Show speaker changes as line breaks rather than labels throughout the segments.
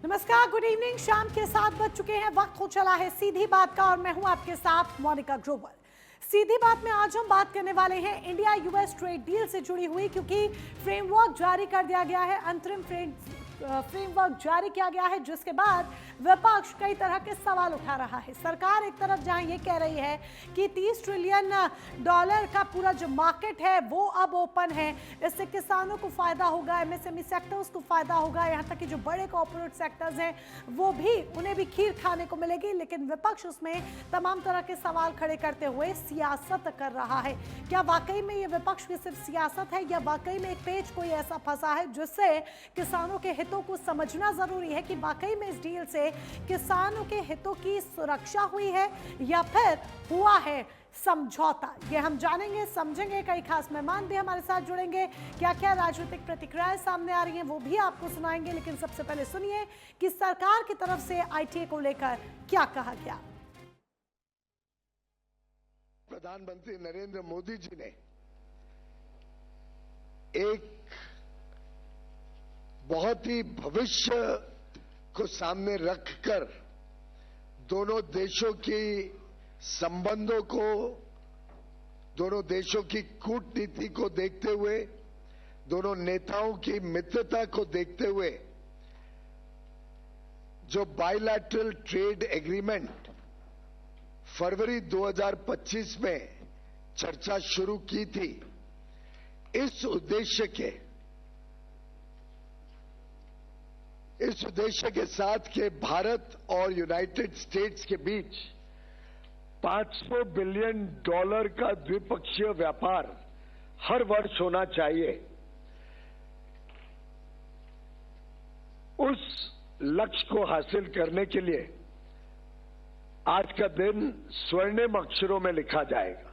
नमस्कार, good evening. शाम के 7 बज चुके हैं। वक्त हो चला है सीधी बात का और मैं हूं आपके साथ मोनिका ग्रोवर। सीधी बात में आज हम बात करने वाले हैं इंडिया यूएस ट्रेड डील से जुड़ी हुई, क्योंकि फ्रेमवर्क जारी कर दिया गया है, अंतरिम फ्रेमवर्क जारी किया गया है, जिसके बाद विपक्ष कई तरह के सवाल उठा रहा है। सरकार एक तरफ जहां ये कह रही है कि 30 ट्रिलियन डॉलर का पूरा जो मार्केट है वो अब ओपन है, इससे किसानों को फायदा होगा, एमएसएमई सेक्टर्स को फायदा होगा, यहाँ तक कि जो बड़े कॉर्पोरेट सेक्टर्स हैं वो भी, उन्हें भी खीर खाने को मिलेगी। लेकिन विपक्ष उसमें तमाम तरह के सवाल खड़े करते हुए सियासत कर रहा है। क्या वाकई में ये विपक्ष की सिर्फ सियासत है, या वाकई में एक पेच कोई ऐसा फंसा है जिससे किसानों के हितों को समझना जरूरी है कि वाकई में इस डील से किसानों के हितों की सुरक्षा हुई है या फिर हुआ है समझौता। ये हम जानेंगे, समझेंगे। कई खास मेहमान भी हमारे साथ जुड़ेंगे। क्या क्या राजनीतिक प्रतिक्रियाएं सामने आ रही हैं वो भी आपको सुनाएंगे। लेकिन सबसे पहले सुनिए कि सरकार की तरफ से आईटीए को लेकर क्या कहा गया।
प्रधानमंत्री नरेंद्र मोदी जी ने एक बहुत ही भविष्य को सामने रखकर दोनों देशों की संबंधों को, दोनों देशों की कूटनीति को देखते हुए, दोनों नेताओं की मित्रता को देखते हुए जो बायलैटरल ट्रेड एग्रीमेंट फरवरी 2025 में चर्चा शुरू की थी, इस उद्देश्य के साथ के भारत और यूनाइटेड स्टेट्स के बीच 500 बिलियन डॉलर का द्विपक्षीय व्यापार हर वर्ष होना चाहिए, उस लक्ष्य को हासिल करने के लिए आज का दिन स्वर्णिम अक्षरों में लिखा जाएगा।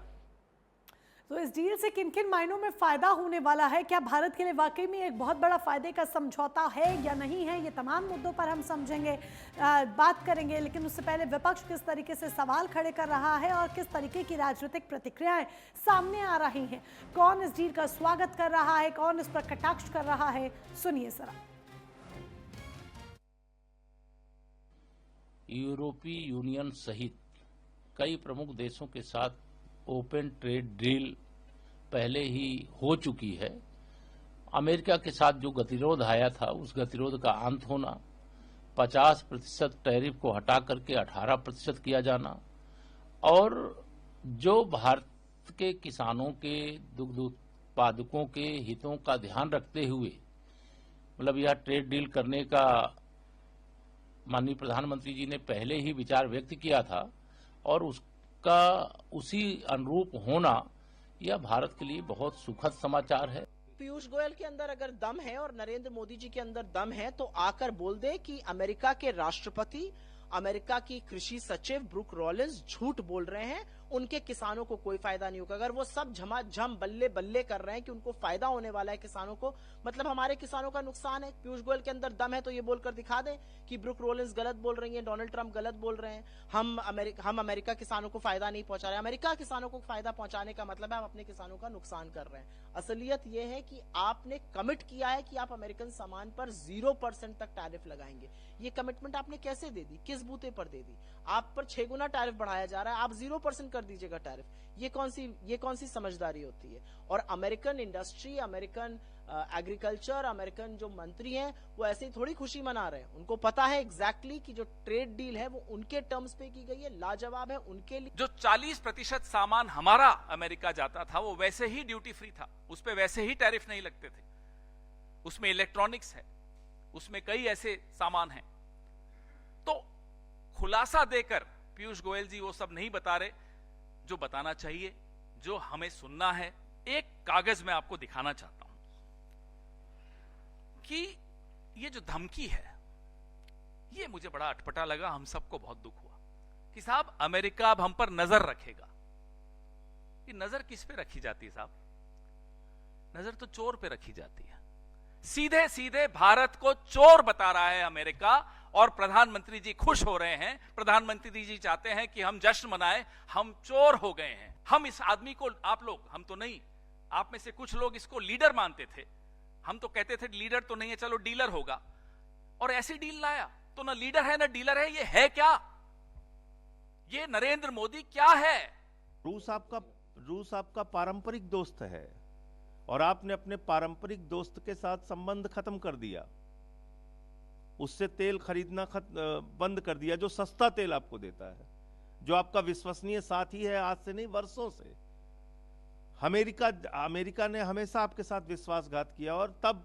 तो इस डील से किन किन मायनों में फायदा होने वाला है, क्या भारत के लिए वाकई में एक बहुत बड़ा फायदे का समझौता है या नहीं है, ये तमाम मुद्दों पर हम समझेंगे, बात करेंगे। लेकिन उससे पहले विपक्ष किस तरीके से सवाल खड़े कर रहा है और किस तरीके की राजनीतिक प्रतिक्रियाएं सामने आ रही हैं, कौन इस डील का स्वागत कर रहा है, कौन इस पर कटाक्ष कर रहा है, सुनिए जरा।
यूरोपीय यूनियन सहित कई प्रमुख देशों के साथ ओपन ट्रेड डील पहले ही हो चुकी है। अमेरिका के साथ जो गतिरोध आया था उस गतिरोध का अंत होना, 50% टैरिफ को हटा करके 18% किया जाना, और जो भारत के किसानों के, दुग्ध उत्पादकों के हितों का ध्यान रखते हुए मतलब यह ट्रेड डील करने का माननीय प्रधानमंत्री जी ने पहले ही विचार व्यक्त किया था, और उसका उसी अनुरूप होना यह भारत के लिए बहुत सुखद समाचार है।
पीयूष गोयल के अंदर अगर दम है और नरेंद्र मोदी जी के अंदर दम है तो आकर बोल दे कि अमेरिका के राष्ट्रपति, अमेरिका की कृषि सचिव ब्रूक रॉलिंस झूठ बोल रहे हैं, उनके किसानों को कोई फायदा नहीं होगा। अगर वो सब झमाझम बल्ले बल्ले कर रहे हैं कि उनको फायदा होने वाला है किसानों को, मतलब हमारे किसानों का नुकसान है, पीयूष गोयल के अंदर दम है तो ये बोलकर दिखा दें कि ब्रूक रॉलिंस गलत बोल रही है, डोनाल्ड ट्रंप गलत बोल रहे हैं, हम अमेरिका किसानों को फायदा नहीं पहुंचा रहे। अमेरिका किसानों को फायदा पहुंचाने का मतलब है हम अपने किसानों का नुकसान कर रहे हैं। असलियत यह है कि आपने कमिट किया है कि आप अमेरिकन सामान पर 0% तक टैरिफ लगाएंगे। ये कमिटमेंट आपने कैसे दे दी, किस बूते पर दे दी? आप पर 6 गुना टैरिफ बढ़ाया जा रहा है, आप 0% कर दीजिएगा टैरिफ। ये कौन सी समझदारी होती है? और American industry, American agriculture, American जो मंत्री हैं वो ऐसे ही थोड़ी खुशी मना रहे हैं। उनको पता है एग्जैक्टली कि जो ट्रेड डील है वो उनके टर्म्स पे की गई है, लाजवाब है उनके लिए।
जो 40% सामान हमारा अमेरिका जाता था वो वैसे ही ड्यूटी फ्री था, उस पे वैसे ही टैरिफ नहीं लगते थे। उसमें इलेक्ट्रॉनिक्स है, उसमें कई ऐसे सामान हैं। तो खुलासा देकर पीयूष गोयल जी वो सब नहीं बता रहे जो बताना चाहिए, जो हमें सुनना है। एक कागज में आपको दिखाना चाहता हूं कि ये जो धमकी है ये मुझे बड़ा अटपटा लगा, हम सबको बहुत दुख हुआ कि साहब अमेरिका अब हम पर नजर रखेगा। ये नजर किस पे रखी जाती है साहब? नजर तो चोर पे रखी जाती है। सीधे सीधे भारत को चोर बता रहा है अमेरिका, और प्रधानमंत्री जी खुश हो रहे हैं। प्रधानमंत्री जी चाहते हैं कि हम जश्न मनाएं, हम चोर हो गए हैं। हम इस आदमी को, आप लोग, हम तो नहीं, आप में से कुछ लोग इसको लीडर मानते थे, हम तो कहते थे लीडर तो नहीं है, चलो डीलर होगा, और ऐसी डील लाया। तो ना लीडर है ना डीलर है, ये है क्या? ये नरेंद्र मोदी क्या है?
रूस आपका पारंपरिक दोस्त है और आपने अपने पारंपरिक दोस्त के साथ संबंध खत्म कर दिया, उससे तेल खरीदना बंद कर दिया, जो सस्ता तेल आपको देता है, जो आपका विश्वसनीय साथी है आज से नहीं वर्षों से। अमेरिका ने हमेशा आपके साथ विश्वासघात किया और तब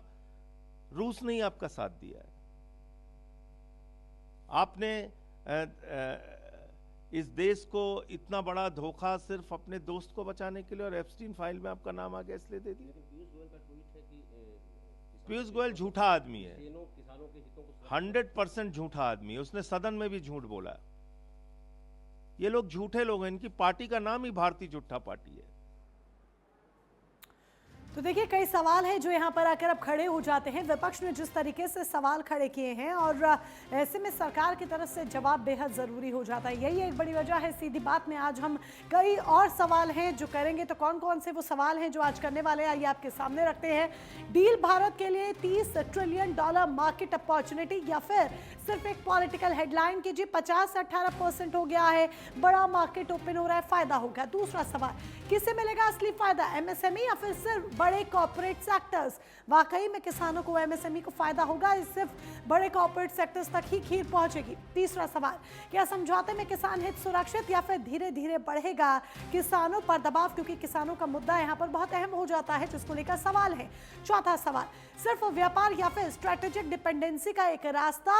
रूस ने ही आपका साथ दिया है। आपने इस देश को इतना बड़ा धोखा सिर्फ अपने दोस्त को बचाने के लिए, और एप्स्टीन फाइल में आपका नाम आ गया इसलिए दे दिया। पीयूष गोयल झूठा आदमी है, 100% झूठा आदमी है। उसने सदन में भी झूठ बोला। ये लोग झूठे लोग हैं, इनकी पार्टी का नाम ही भारतीय झूठा पार्टी है।
तो देखिए, कई सवाल हैं जो यहाँ पर आकर अब खड़े हो जाते हैं। विपक्ष ने जिस तरीके से सवाल खड़े किए हैं और ऐसे में सरकार की तरफ से जवाब बेहद ज़रूरी हो जाता है। यही एक बड़ी वजह है। सीधी बात में आज हम कई और सवाल हैं जो करेंगे। तो कौन कौन से वो सवाल हैं जो आज करने वाले हैं, आइए आपके सामने रखते हैं। डील भारत के लिए $30 ट्रिलियन मार्केट अपॉर्चुनिटी या फिर सिर्फ एक पॉलिटिकल हेडलाइन की जी 50 से 18% हो गया है, बड़ा मार्केट ओपन हो रहा है, फायदा होगा। दूसरा सवाल, किसे मिलेगा असली फायदा, एमएसएमई या फिर सिर्फ बड़े कॉर्पोरेट सेक्टर्स? वाकई में किसानों को, एमएसएमई को फायदा होगा, इस सिर्फ बड़े कॉर्पोरेट सेक्टर्स तक ही खीर पहुंचेगी? तीसरा सवाल, क्या समझौते में किसान हित सुरक्षित या फिर धीरे धीरे बढ़ेगा किसानों पर दबाव, क्योंकि किसानों का मुद्दा यहाँ पर बहुत अहम हो जाता है जिसको लेकर सवाल है। चौथा सवाल, सिर्फ व्यापार या फिर स्ट्रेटेजिक डिपेंडेंसी का एक रास्ता,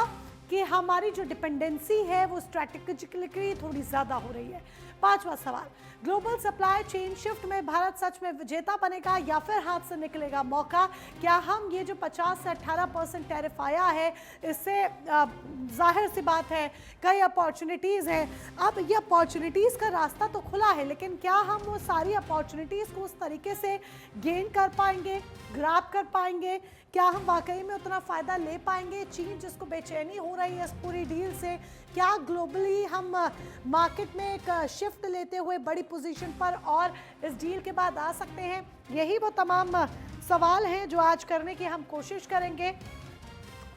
कि हमारी जो डिपेंडेंसी है वो स्ट्रैटेजिकली थोड़ी ज्यादा हो रही है। पांचवा सवाल, ग्लोबल सप्लाई चेन शिफ्ट में भारत सच में विजेता बनेगा या फिर हाथ से निकलेगा मौका? क्या हम ये जो 50 से 18% टैरिफ आया है, इससे जाहिर सी बात है कई अपॉर्चुनिटीज़ हैं। अब ये अपॉर्चुनिटीज़ का रास्ता तो खुला है, लेकिन क्या हम वो सारी अपॉर्चुनिटीज़ को उस तरीके से गेन कर पाएंगे, ग्रैब कर पाएंगे? क्या हम वाकई में उतना फ़ायदा ले पाएंगे? चीन जिसको बेचैनी हो रही है इस पूरी डील से, क्या ग्लोबली हम मार्केट में एक शिफ्ट लेते हुए बड़ी पोजीशन पर और इस डील के बाद आ सकते हैं? यही वो तमाम सवाल हैं जो आज करने की हम कोशिश करेंगे।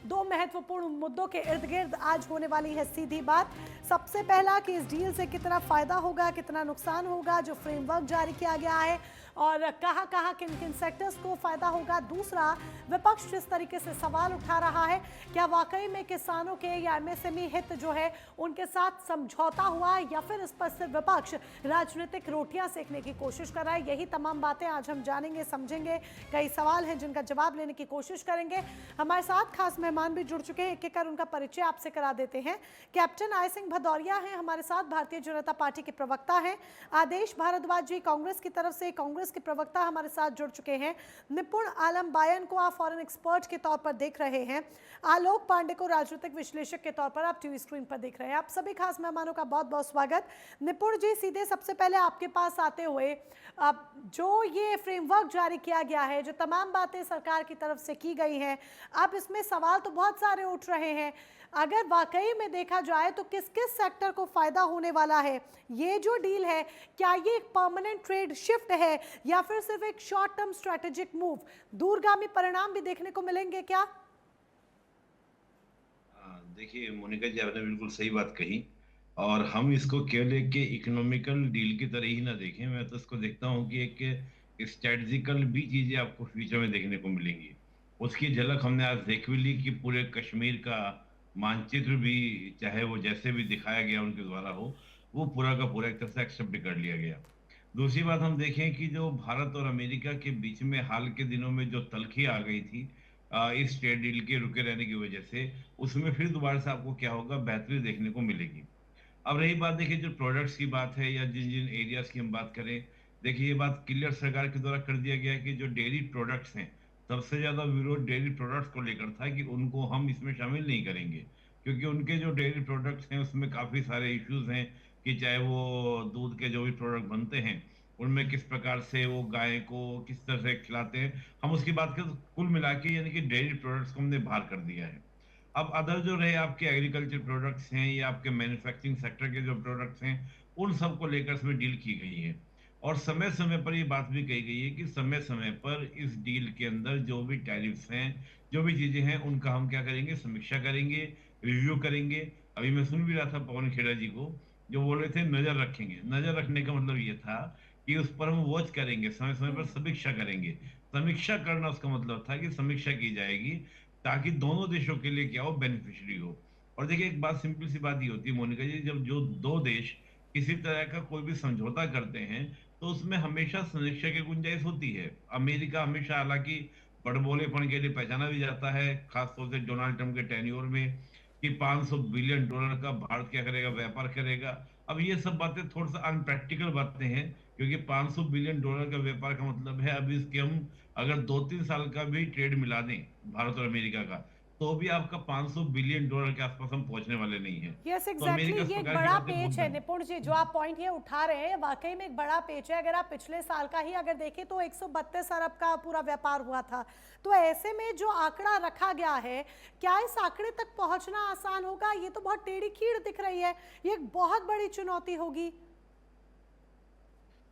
दो महत्वपूर्ण मुद्दों के इर्द गिर्द आज होने वाली है सीधी बात। सबसे पहला कि इस डील से कितना फायदा होगा, कितना नुकसान होगा, जो फ्रेमवर्क जारी किया गया है और कहां कहां किन किन सेक्टर्स को फायदा होगा। दूसरा, विपक्ष जिस तरीके से सवाल उठा रहा है, क्या वाकई में किसानों के या एमएसएमई हित जो है उनके साथ समझौता हुआ या फिर इस पर सिर्फ विपक्ष राजनीतिक रोटियां सेकने की कोशिश कर रहा है? यही तमाम बातें आज हम जानेंगे, समझेंगे। कई सवाल हैं जिनका जवाब लेने की कोशिश करेंगे। हमारे साथ खास मेहमान भी जुड़ चुके हैं, एक एक कर उनका परिचय आपसे करा देते हैं। कैप्टन आय सिंह भदौरिया हैं हमारे साथ, भारतीय जनता पार्टी के प्रवक्ता हैं। आदेश भारद्वाज जी कांग्रेस की तरफ से, कांग्रेस के प्रवक्ता हमारे साथ जुड़ चुके हैं। निपुण आलम बायन को आप फॉरेन एक्सपर्ट के तौर पर देख रहे हैं। आलोक पांडे को राजनीतिक विश्लेषक के तौर पर आप टीवी स्क्रीन पर देख रहे हैं। आप सभी खास मेहमानों का बहुत बहुत स्वागत। निपुण जी, सीधे सबसे पहले आपके पास आते हुए, जो ये फ्रेमवर्क जारी किया गया है, जो तमाम बातें सरकार की तरफ से की गई हैं, अब इसमें सवाल तो बहुत सारे उठ रहे हैं। अगर वाकई में देखा जाए तो किस किस सेक्टर को फायदा होने वाला है? ये जो डील है, क्या ये एक परमानेंट ट्रेड शिफ्ट है या फिर सिर्फ एक शॉर्ट टर्म स्ट्रेटेजिक मूव? दूरगामी परिणाम भी देखने को मिलेंगे क्या?
देखिए मोनिका जी, आपने बिल्कुल सही बात कही और हम इसको केवल एक इकोनॉमिकल डील की तरह ही ना देखें। मैं तो इसको देखता हूँ कि एक स्ट्रेटजिकल भी चीजें आपको फ्यूचर में देखने को मिलेंगी। उसकी झलक हमने आज देख भी ली कि पूरे कश्मीर का मानचित्र भी, चाहे वो जैसे भी दिखाया गया उनके द्वारा हो, वो पूरा का पूरा एक तरह से एक्सेप्ट कर लिया गया। दूसरी बात हम देखें कि जो भारत और अमेरिका के बीच में हाल के दिनों में जो तलखी आ गई थी इस ट्रेड डील के रुके रहने की वजह से, उसमें फिर दोबारा से आपको क्या होगा, बेहतरी देखने को मिलेगी। अब रही बात, देखिए जो प्रोडक्ट्स की बात है या जिन जिन एरियाज की हम बात करें, देखिए ये बात क्लियर सरकार के द्वारा कर दिया गया है कि जो डेयरी प्रोडक्ट्स हैं, सबसे ज्यादा विरोध डेयरी प्रोडक्ट्स को लेकर था कि उनको हम इसमें शामिल नहीं करेंगे, क्योंकि उनके जो डेयरी प्रोडक्ट्स हैं उसमें काफी सारे इश्यूज हैं कि चाहे वो दूध के जो भी प्रोडक्ट बनते हैं उनमें किस प्रकार से वो गाय को किस तरह से खिलाते हैं, हम उसकी बात करें तो कुल मिला के यानी कि डेयरी प्रोडक्ट्स को हमने बाहर कर दिया है। अब अदर जो रहे आपके एग्रीकल्चर प्रोडक्ट्स हैं या आपके मैन्युफैक्चरिंग सेक्टर के जो प्रोडक्ट्स हैं, उन सबको लेकर इसमें डील की गई है। और समय समय पर ये बात भी कही गई है कि समय समय पर इस डील के अंदर जो भी टैरिफ्स हैं, जो भी चीजें हैं, उनका हम क्या करेंगे, समीक्षा करेंगे रिव्यू करेंगे। अभी मैं सुन भी रहा था पवन खेड़ा जी को, जो बोल रहे थे नजर रखेंगे। नजर रखने का मतलब ये था कि उस पर हम वॉच करेंगे, समय समय पर समीक्षा करेंगे। समीक्षा करना उसका मतलब था कि समीक्षा की जाएगी ताकि दोनों देशों के लिए क्या हो, बेनिफिशियरी हो। और देखिए एक बात, सिंपल सी बात ये होती है मोनिका जी, जब जो दो देश किसी तरह का कोई भी समझौता करते हैं तो उसमें हमेशा समीक्षा की गुंजाइश होती है। अमेरिका हमेशा, हालांकि बड़बोलेपन के लिए पहचाना भी जाता है, खासतौर से डोनाल्ड ट्रंप के टेन्योर में, कि 500 बिलियन डॉलर का भारत क्या करेगा, व्यापार करेगा। अब ये सब बातें थोड़ा सा अनप्रैक्टिकल बातें हैं, क्योंकि 500 बिलियन डॉलर का व्यापार का मतलब है, अभी इसके हम अगर 2-3 साल का भी ट्रेड मिला दें भारत और अमेरिका का, तो भी आपका 500 बिलियन डॉलर के आसपास हम पहुंचने वाले नहीं है।
यस
तो
एग्जैक्टली,
अमेरिका इस
ये एक
प्रकार की
बड़ा
बातें
पेच है
बहुत
निपुण जी, जो आप पॉइंट ये उठा रहे हैं वाकई में एक बड़ा पेच है। अगर आप पिछले साल का ही अगर देखें तो 132 अरब का पूरा व्यापार हुआ था। तो ऐसे में जो आंकड़ा रखा गया है, क्या इस आंकड़े तक पहुंचना आसान होगा? ये तो बहुत टेढ़ी खीर दिख रही है, ये एक बहुत बड़ी चुनौती होगी।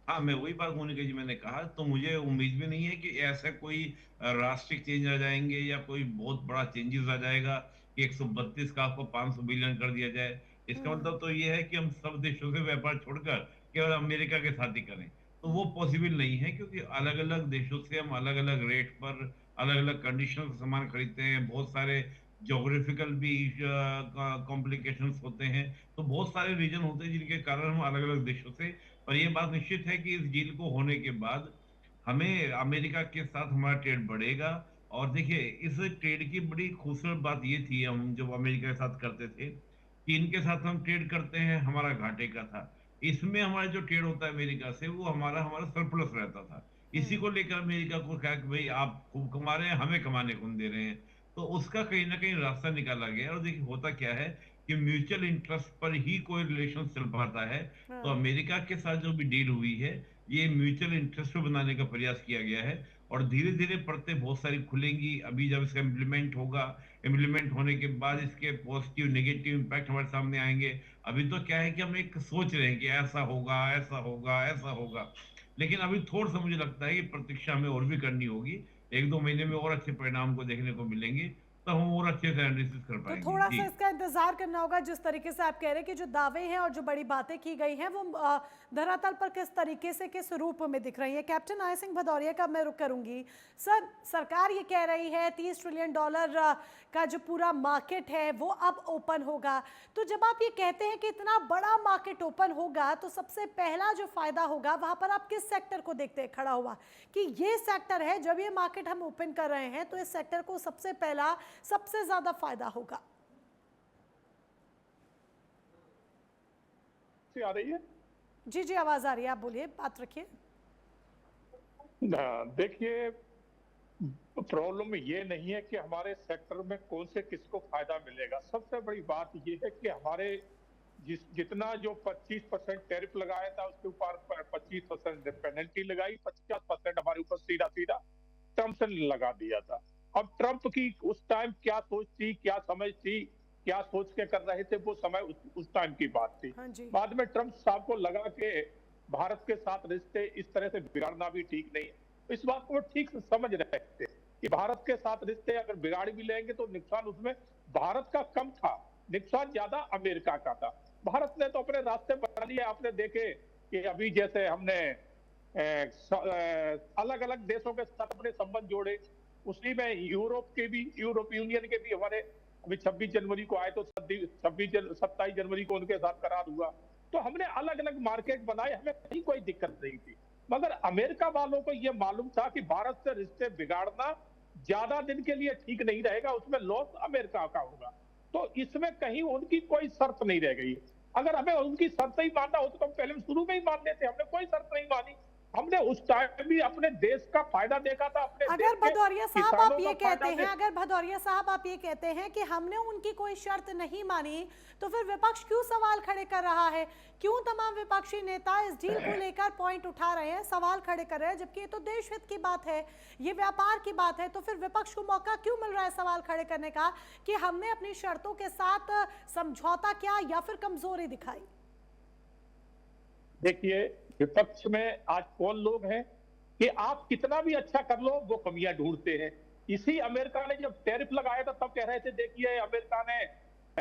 हाँ, मैं वही बात मोनिका जी मैंने कहा, तो मुझे उम्मीद भी नहीं है कि ऐसा कोई राष्ट्रिक चेंज आ जाएंगे या कोई बहुत बड़ा चेंजेस आ जाएगा कि 132 का आपको 500 बिलियन कर दिया जाए। इसका मतलब तो ये है कि हम सब देशों से व्यापार छोड़कर केवल अमेरिका के साथ ही करें, तो वो पॉसिबल नहीं है, क्योंकि अलग अलग देशों से हम अलग अलग रेट पर, अलग अलग कंडीशन से सामान खरीदते हैं। बहुत सारे जोग्राफिकल भी कॉम्प्लिकेशंस होते हैं, तो बहुत सारे रीजन होते हैं जिनके कारण हम अलग अलग देशों से। पर यह बात निश्चित है कि इस डील को होने के बाद हमें अमेरिका के साथ हमारा ट्रेड बढ़ेगा। और देखिए इस ट्रेड की बड़ी खूबसूरत बात ये थी, हम जब अमेरिका के साथ करते थे कि इनके साथ हम ट्रेड करते हैं, हमारा घाटे का था। इसमें हमारा जो ट्रेड होता है अमेरिका से, वो हमारा हमारा सरप्लस रहता था। इसी को लेकर अमेरिका को कहा कि भाई आप खूब कमा रहे हैं, हमें कमाने कौन दे रहे हैं। तो उसका कहीं ना कहीं रास्ता निकाला गया। और देखिए होता क्या है कि म्यूचुअल इंटरेस्ट पर ही कोई रिलेशन चल पाता है। तो अमेरिका के साथ जो भी डील हुई है, ये म्यूचुअल इंटरेस्ट पे बनाने का प्रयास किया गया है। और धीरे धीरे परतें बहुत सारी खुलेंगी। अभी जब इसका इम्प्लीमेंट होगा, इम्प्लीमेंट होने के बाद इसके पॉजिटिव नेगेटिव इम्पैक्ट हमारे सामने आएंगे। अभी तो क्या है कि हम एक सोच रहे हैं कि ऐसा होगा, ऐसा होगा, ऐसा होगा, लेकिन अभी थोड़ा सा मुझे लगता है कि प्रतीक्षा हमें और भी करनी होगी। 1-2 महीने में और अच्छे परिणाम को देखने को मिलेंगे, तो हम और अच्छे से एनालिसिस कर
तो
पाएंगे
थोड़ा
जी।
सा इसका इंतजार करना होगा। जिस तरीके से आप कह रहे हैं कि जो दावे हैं और जो बड़ी बातें की गई हैं वो धरातल पर किस तरीके से, किस रूप में दिख रही है। कैप्टन आय सिंह भदौरिया का मैं रुख करूंगी। सर, सरकार ये कह रही है 30 ट्रिलियन डॉलर का जो पूरा मार्केट है वो अब ओपन होगा। तो जब आप ये कहते हैं कि इतना बड़ा मार्केट ओपन होगा, तो सबसे पहला जो फायदा होगा वहां पर आप किस सेक्टर को देखते हैं खड़ा हुआ कि ये सेक्टर है, जब ये मार्केट हम ओपन कर रहे हैं तो इस सेक्टर को सबसे पहला, सबसे ज्यादा फायदा होगा?
आ रही है?
जी जी, आवाज आ रही है, आप बोलिए, बात रखिए।
देखिए, प्रॉब्लम ये नहीं है कि हमारे सेक्टर में कौन से किसको फायदा मिलेगा। सबसे बड़ी बात ये है कि हमारे जितना जो 25% टैरिफ लगाया था, उसके ऊपर 25% पेनल्टी लगाई, 50% हमारे ऊपर सीधा सीधा ट्रंप से लगा दिया था। अब ट्रंप की उस टाइम क्या सोच थी, क्या समझ थी, क्या सोच के कर रहे थे, वो समय उस टाइम की बात थी।
हाँ जी।
बाद में ट्रंप साहब को लगा कि भारत के साथ रिश्ते इस तरह से बिगाड़ना भी ठीक नहीं है। इस बात को वो ठीक से समझ रहे थे कि भारत के साथ रिश्ते अगर बिगाड़ भी लेंगे तो नुकसान उसमें भारत का कम था, नुकसान ज्यादा अमेरिका का था। भारत ने तो अपने रास्ते बना लिए। आपने देखे कि अभी जैसे हमने अलग अलग देशों के साथ अपने संबंध जोड़े, उसी में यूरोप यूनियन के भी हमारे अभी 26 जनवरी को आए तो 27 जनवरी को उनके साथ करार हुआ। तो हमने अलग अलग मार्केट बनाए, हमें कहीं कोई दिक्कत नहीं थी। मगर अमेरिका वालों को यह मालूम था कि भारत से रिश्ते बिगाड़ना ज्यादा दिन के लिए ठीक नहीं रहेगा, उसमें लॉस अमेरिका का होगा। तो इसमें कहीं उनकी कोई शर्त नहीं रह गई। अगर हमें उनकी शर्त ही मानना हो तो हम पहले शुरू में ही मान लेते। हमने कोई शर्त नहीं मानी। हमने उस टाइम भी अपने देश का फायदा देखा था। अपने
अगर भदौरिया साहब आप ये कहते हैं,
देश
अगर भदौरिया साहब आप ये कहते हैं कि हमने उनकी कोई शर्त नहीं मानी, तो फिर विपक्ष क्यों सवाल खड़े कर रहा है? क्यों तमाम विपक्षी नेता इस डील को लेकर पॉइंट उठा रहे हैं, सवाल खड़े कर रहे हैं, जबकि ये तो देश हित की बात है, ये व्यापार की बात है। तो फिर विपक्ष को मौका क्यों मिल रहा है सवाल खड़े करने का कि हमने अपनी शर्तों के साथ समझौता किया या फिर कमजोरी दिखाई?
देखिए, विपक्ष में आज कौन लोग हैं कि आप कितना भी अच्छा कर लो वो कमियां ढूंढते हैं। इसी अमेरिका ने जब टैरिफ लगाया था तब कह रहे थे देखिए अमेरिका ने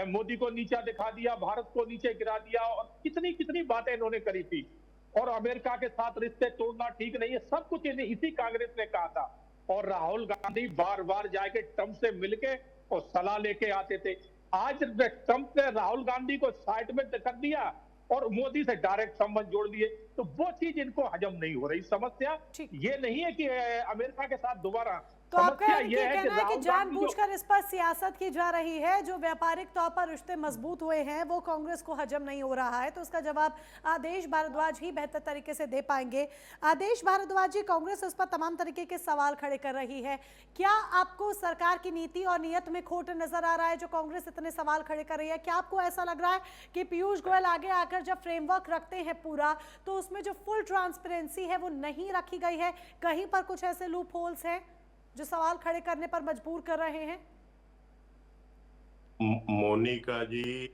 मोदी को नीचा दिखा दिया, भारत को नीचे गिरा दिया, और कितनी कितनी बातें इन्होंने करी थी। और अमेरिका के साथ रिश्ते तोड़ना ठीक नहीं है, सब कुछ इसी कांग्रेस ने कहा था। और राहुल गांधी बार बार जाके ट्रंप से मिलके और सलाह लेके आते थे। आज ट्रंप ने राहुल गांधी को साइड में कर दिया और मोदी से डायरेक्ट संबंध जोड़ दिए, तो वो चीज इनको हजम नहीं हो रही। समस्या ये नहीं है कि अमेरिका के साथ दोबारा,
तो आपका
समस्या
ये
ये है
कहना है कि
राहुल गांधी
जानबूझकर इस पर सियासत की जा रही है, जो व्यापारिक तौर पर रिश्ते मजबूत हुए हैं वो कांग्रेस को हजम नहीं हो रहा है। तो उसका जवाब आदेश भारद्वाज ही बेहतर तरीके से दे पाएंगे। आदेश भारद्वाज जी, कांग्रेस उस पर तमाम तरीके के सवाल खड़े कर रही है। क्या आपको सरकार की नीति और नीयत में खोट नजर आ रहा है जो कांग्रेस इतने सवाल खड़े कर रही है? क्या आपको ऐसा लग रहा है कि पीयूष गोयल आगे आकर जब फ्रेमवर्क रखते हैं पूरा, तो उसमें जो फुल ट्रांसपेरेंसी है वो नहीं रखी गई है? कहीं पर कुछ ऐसे लूप होल्स हैं जो सवाल खड़े करने पर मजबूर कर रहे हैं?
मोनिका जी,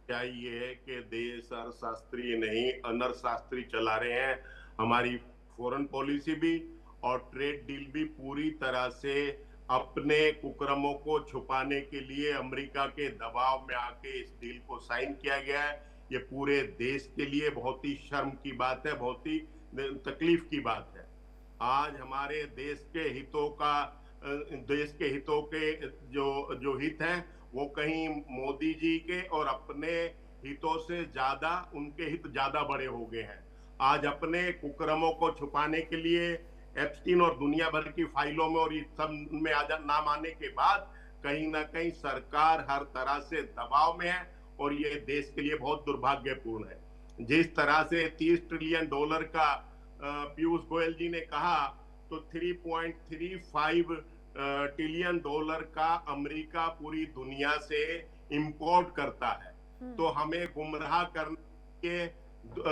क्या ये है कि देश अर्थशास्त्री नहीं अनर्थशास्त्री चला रहे हैं? हमारी फॉरेन पॉलिसी भी और ट्रेड डील भी पूरी तरह से अपने कुकर्मों को छुपाने के लिए अमेरिका के दबाव में आके इस डील को साइन किया गया है। ये पूरे देश के लिए बहुत ही शर्म की बात है, बहुत ही तकलीफ की बात है। आज हमारे देश के हितों के जो हित हैं वो कहीं मोदी जी के और अपने हितों से ज्यादा, उनके हित ज्यादा बड़े हो गए हैं। आज अपने कुकर्मों को छुपाने के लिए एप्स्टीन और दुनिया भर की फाइलों में और इस सब में नाम आने के बाद कहीं ना कहीं सरकार हर तरह से दबाव में है और ये देश के लिए बहुत दुर्भाग्यपूर्ण है। जिस तरह से $30 ट्रिलियन का पीयूष गोयल जी ने कहा, तो $3.35 ट्रिलियन का अमेरिका पूरी दुनिया से इंपोर्ट करता है। तो हमें गुमराह करने के,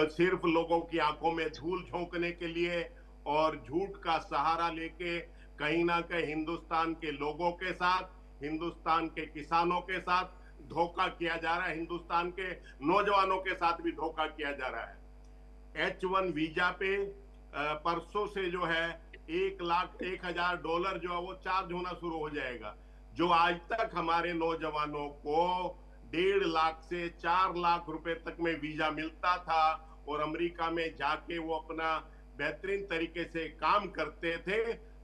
सिर्फ लोगों की आंखों में धूल झोंकने के लिए और झूठ का सहारा लेके कहीं ना कहीं हिंदुस्तान के लोगों के साथ, हिंदुस्तान के किसानों के साथ धोखा किया जा रहा है, हिंदुस्तान के नौजवानों के साथ भी धोखा किया जा रहा है। H1 वीजा पे परसों से जो है $1,01,000 जो है वो चार्ज होना शुरू हो जाएगा। जो आज तक हमारे नौजवानों को 1.5 लाख से 4 लाख रुपए तक में वीजा मिलता था और अमेरिका में जाके वो अपना बेहतरीन तरीके से काम करते थे,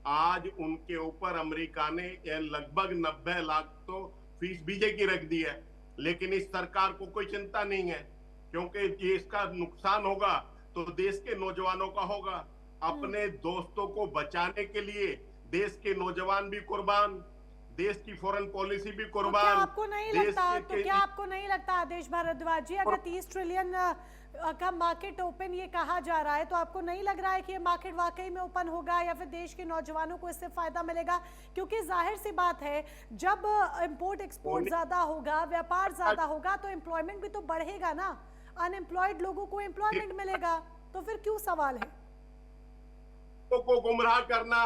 आज उनके ऊपर अमेरिका ने लगभग 90 लाख तो फीस वीजे की रख दी है। लेकिन इस सरकार को कोई चिंता नहीं है, क्योंकि ये इसका नुकसान होगा तो देश के नौजवानों का होगा। अपने दोस्तों को बचाने के लिए देश के नौजवान भी कुर्बान, देश की फॉरेन पॉलिसी भी कुर्बान।
क्या आपको नहीं लगता आदेश भारद्वाज जी, अगर 30 ट्रिलियन का मार्केट ओपन ये कहा जा रहा है, तो आपको नहीं लग रहा है कि ये मार्केट वाकई में ओपन होगा या फिर देश के नौजवानों को इससे फायदा मिलेगा? क्योंकि जाहिर सी बात है, जब इंपोर्ट एक्सपोर्ट ज्यादा होगा, व्यापार ज्यादा होगा, तो एम्प्लॉयमेंट भी तो बढ़ेगा ना। अनएम्प्लॉयड लोगों को एम्प्लॉयमेंट मिलेगा, तो फिर क्यों सवाल है
को गुमराह करना?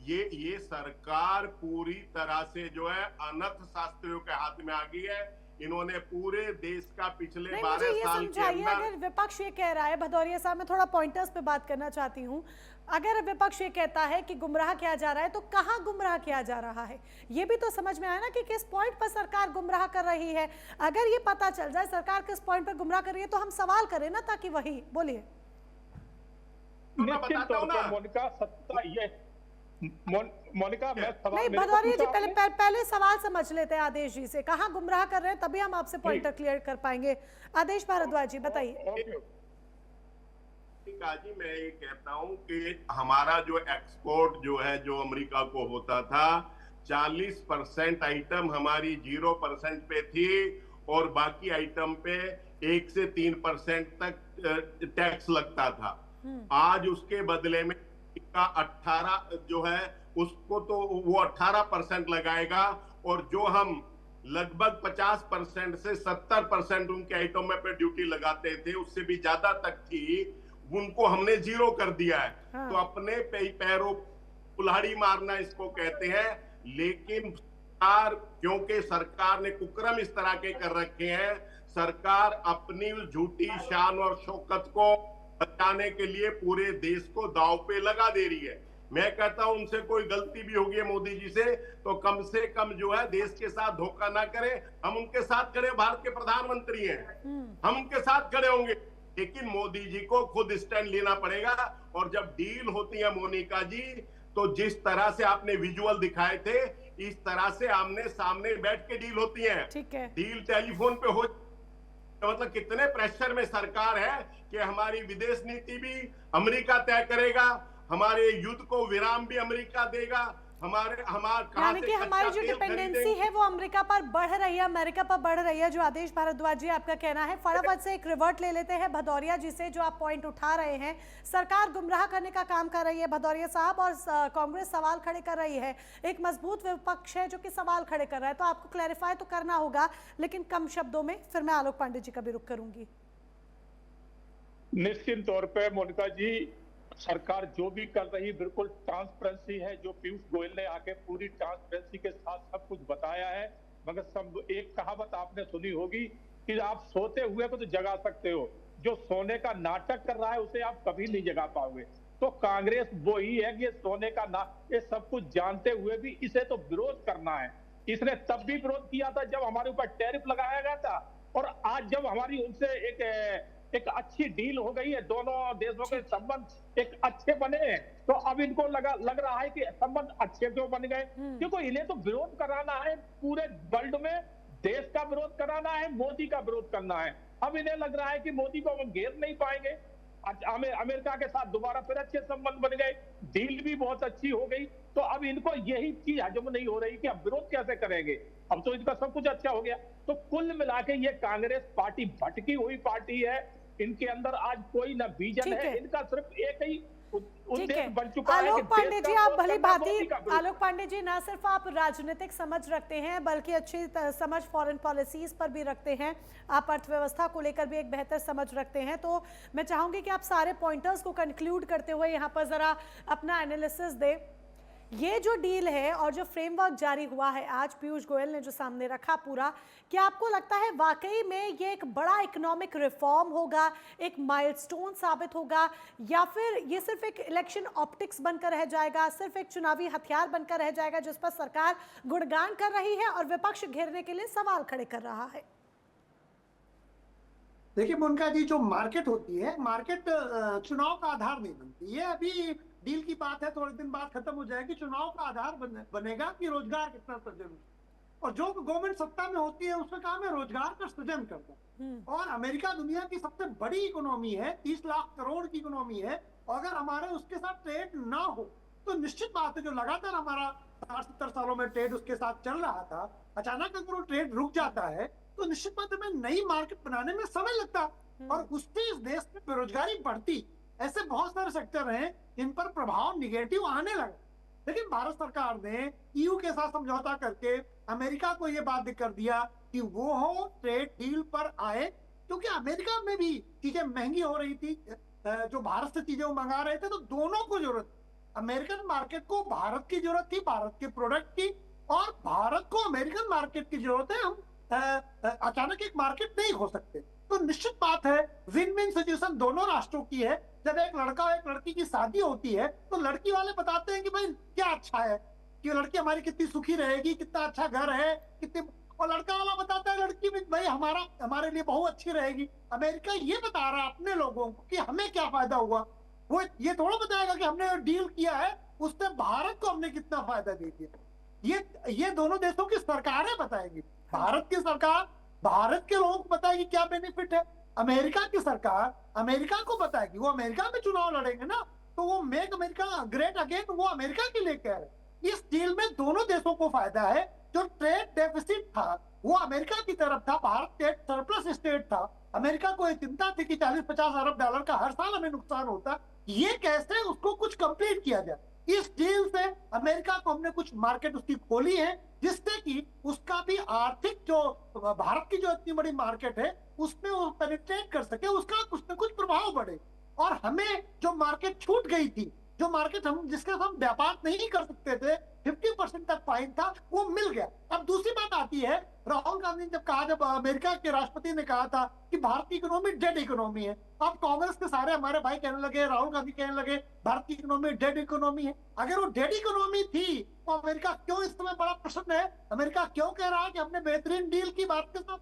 ये सरकार पूरी तरह से जो है अनर्थ शास्त्रियों के हाथ में आ गई है। इन्होंने पूरे देश का पिछले 12 साल के अंदर,
अगर विपक्ष ये कह रहा है, भदौरिया साहब, मैं थोड़ा पॉइंटर्स पे बात करना चाहती हूँ। अगर विपक्ष ये कहता है कि गुमराह किया जा रहा है, तो कहाँ गुमराह किया जा रहा है? ये भी तो समझ में आया ना कि किस पॉइंट पर सरकार गुमराह कर रही है। अगर ये पता चल जाए सरकार किस पॉइंट पर गुमराह कर रही है, तो हम सवाल करें ना, ताकि वही बोलिए।
निश्चित तौर पर मोनिका, सत्ता ये मोनिका, मैं सवाल
नहीं, भदौरिया जी, पहले सवाल समझ लेते हैं आदेश जी से, कहाँ गुमराह कर रहे हैं, तभी हम आपसे पॉइंटर क्लियर कर पाएंगे। आदेश भारद्वाज जी, बताइए।
जी, मैं ये कहता हूँ कि हमारा जो एक्सपोर्ट जो है, जो अमेरिका को होता था, 40% आइटम हमारी 0% पे थी और बाकी आइटम पे 1 से 3% तक टैक्स लगता था। आज उसके बदले में का 18 जो है, उसको तो वो 18% लगाएगा, और जो हम लगभग 50% से 70% उनके आइटम में पे ड्यूटी लगाते थे, उससे भी ज्यादा तक थी, उनको हमने 0 कर दिया है। तो अपने पैरों कुल्हाड़ी मारना इसको कहते हैं। लेकिन क्योंकि सरकार ने कुकर्म इस तरह के कर रखे हैं, सरकार अपनी झूठी शान और शौकत को बचाने के लिए पूरे देश को दांव पे लगा दे रही है। मैं कहता हूं उनसे कोई गलती भी होगी मोदी जी से कम जो है देश के साथ धोखा ना करें। हम उनके साथ खड़े, भारत के प्रधानमंत्री हैं, हम उनके साथ खड़े होंगे, लेकिन मोदी जी को खुद स्टैंड लेना पड़ेगा। और जब डील होती है मोनिका जी, तो जिस तरह से आपने विजुअल दिखाए थे, इस तरह से आमने सामने बैठ के डील होती है।
ठीक है।
डील टेलीफोन पे हो, तो मतलब कितने प्रेशर में सरकार है कि हमारी विदेश नीति भी अमेरिका तय करेगा, हमारे युद्ध को विराम भी अमेरिका देगा,
यानी कि हमारी जो डिपेंडेंसी है वो अमेरिका पर बढ़ रही है, अमेरिका पर बढ़ रही है, जो आदेश भारद्वाज जी आपका कहना है। फटाफट से एक रिवर्ट ले लेते हैं भदौरिया जी से, जो आप पॉइंट उठा रहे हैं, सरकार गुमराह करने का काम कर रही है भदौरिया साहब, और कांग्रेस सवाल खड़े कर रही है, एक मजबूत विपक्ष है जो कि सवाल खड़े कर रहा है, तो आपको क्लैरिफाई तो करना होगा, लेकिन कम शब्दों में। फिर मैं आलोक पांडे जी का भी रुख करूंगी।
निश्चित तौर पर मोनिका जी, सरकार जो भी कर रही बिल्कुल ट्रांसपेरेंसी है, जो पीयूष गोयल ने आके पूरी ट्रांसपेरेंसी के साथ सब कुछ बताया है। मगर सब एक कहावत आपने सुनी होगी कि आप सोते हुए को तो जगा सकते हो, जो सोने का नाटक कर रहा है उसे आप कभी नहीं जगा पाओगे। तो कांग्रेस वो ही है कि ये सोने का ये सब कुछ जानते हुए भी इसे तो विरोध करना है। इसने तब भी विरोध किया था जब हमारे ऊपर टैरिफ लगाया गया था, और आज जब हमारी उनसे एक अच्छी डील हो गई है, दोनों देशों के संबंध एक अच्छे बने हैं, तो अब इनको लग रहा है कि संबंध अच्छे क्यों बन गए, क्योंकि इन्हें तो विरोध कराना है, पूरे वर्ल्ड में देश का विरोध कराना है, मोदी का विरोध करना है। अब इन्हें लग रहा है कि मोदी को वो घेर नहीं पाएंगे। अमेरिका के साथ दोबारा फिर अच्छे संबंध बन गए, डील भी बहुत अच्छी हो गई, तो अब इनको यही चीज हजम नहीं हो रही कि अब विरोध कैसे करेंगे। अब तो इनका सब कुछ अच्छा हो गया। तो कुल मिला के ये कांग्रेस पार्टी भटकी हुई पार्टी है, इनके अंदर आज कोई ना विजन है, इनका सिर्फ एक ही उद्देश्य बन चुका है।
आलोक पांडे जी, आप भली भांति, आलोक पांडे जी, ना सिर्फ आप राजनीतिक समझ रखते हैं बल्कि अच्छी समझ फॉरेन पॉलिसीज पर भी रखते हैं, आप अर्थव्यवस्था को लेकर भी एक बेहतर समझ रखते हैं। तो मैं चाहूंगी कि आप सारे पॉइंटर्स को कंक्लूड करते हुए यहाँ पर जरा अपना एनालिसिस दें। ये जो डील है और जो फ्रेमवर्क जारी हुआ है आज पीयूष गोयल ने जो सामने रखा पूरा, क्या आपको लगता है वाकई में ये एक बड़ा इकोनॉमिक रिफॉर्म होगा, एक माइलस्टोन साबित होगा, या फिर ये सिर्फ एक इलेक्शन ऑप्टिक्स बनकर रह जाएगा, सिर्फ एक चुनावी हथियार बनकर रह जाएगा जिस पर सरकार गुणगान कर रही है और विपक्ष घेरने के लिए सवाल खड़े कर रहा है?
देखिए मोनिका जी, जो मार्केट होती है, मार्केट चुनाव का आधार नहीं बनती है। अभी डील की बात है, थोड़े दिन बाद खत्म हो जाएगी। चुनाव का आधार बनेगा कि रोजगार कितना सृजन, और जो गवर्नमेंट सत्ता में होती है उसका काम है रोजगार का सृजन करना। और अमेरिका दुनिया की सबसे बड़ी इकोनॉमी है, 30 लाख करोड़ की इकोनॉमी है, और अगर हमारे उसके साथ ट्रेड ना हो तो निश्चित बात है, जो लगातार हमारा 60-70 सालों में ट्रेड उसके साथ चल रहा था, अचानक अगर वो ट्रेड रुक जाता है तो निश्चित बात है नई मार्केट बनाने में समय लगता, और उससे इस देश में बेरोजगारी बढ़ती। ऐसे बहुत सारे सेक्टर हैं जिन पर प्रभाव निगेटिव आने लगा। लेकिन भारत सरकार ने ईयू के साथ समझौता करके अमेरिका को यह बात कर दिया कि वो ट्रेड डील पर आए, क्योंकि अमेरिका में भी चीजें महंगी हो रही थी, जो भारत से चीजें वो मंगा रहे थे, तो दोनों को जरूरत, अमेरिकन मार्केट को भारत की जरूरत थी, भारत के प्रोडक्ट की, और भारत को अमेरिकन मार्केट की जरूरत है। हम अचानक एक मार्केट नहीं हो सकते। तो निश्चित बात है विन विन सिचुएशन दोनों राष्ट्रों की है। जब एक लड़का और एक लड़की की शादी होती है तो लड़की वाले बताते हैं कि भाई क्या अच्छा है, कि लड़की हमारी कितनी सुखी रहेगी, कितना अच्छा घर है, कितनी, और लड़का वाला बताता है लड़की भी भाई हमारे लिए बहुत अच्छी रहेगी। अमेरिका ये बता रहा है अपने लोगों को कि हमें क्या फायदा हुआ, वो ये थोड़ा बताएगा कि हमने डील किया है उससे भारत को हमने कितना फायदा दे दिया। ये दोनों देशों की सरकारें बताएंगी। भारत की सरकार भारत के लोगों को बताएगी क्या बेनिफिट है, अमेरिका की सरकार अमेरिका को बताएगी। वो अमेरिका में चुनाव लड़ेंगे ना, तो वो मेक अमेरिका ग्रेट अगेन, वो अमेरिका के लिए कह रहे। इस डील में दोनों देशों को फायदा है। जो ट्रेड डेफिसिट था वो अमेरिका की तरफ था, भारत ट्रेड सरप्लस स्टेट था। अमेरिका को चिंता थी कि 40-50 अरब डॉलर का हर साल हमें नुकसान होता, ये कैसे उसको कुछ कंप्लीट किया जाए। इस डील से अमेरिका को हमने कुछ मार्केट उसकी खोली है, जिससे कि उसका भी आर्थिक, जो भारत की जो इतनी बड़ी मार्केट है उसमें वो पेनिट्रेट कर सके, उसका कुछ न कुछ प्रभाव बढ़े। और हमें जो मार्केट छूट गई थी, जो मार्केट हम जिसके साथ हम व्यापार नहीं कर सकते थे, 50% तक फाइन था, वो मिल गया। अब दूसरी बात आती है, राहुल गांधी ने जब कहा, जब अमेरिका के राष्ट्रपति ने कहा था कि भारत की इकोनॉमी डेड इकोनॉमी है, अब कांग्रेस के सारे हमारे भाई कहने लगे, राहुल गांधी कहने लगे भारत की इकोनॉमी डेड इकोनॉमी है। अगर वो डेड इकोनॉमी थी तो अमेरिका क्यों, इस समय बड़ा प्रश्न है, अमेरिका क्यों कह रहा है कि हमने बेहतरीन डील की बात के साथ?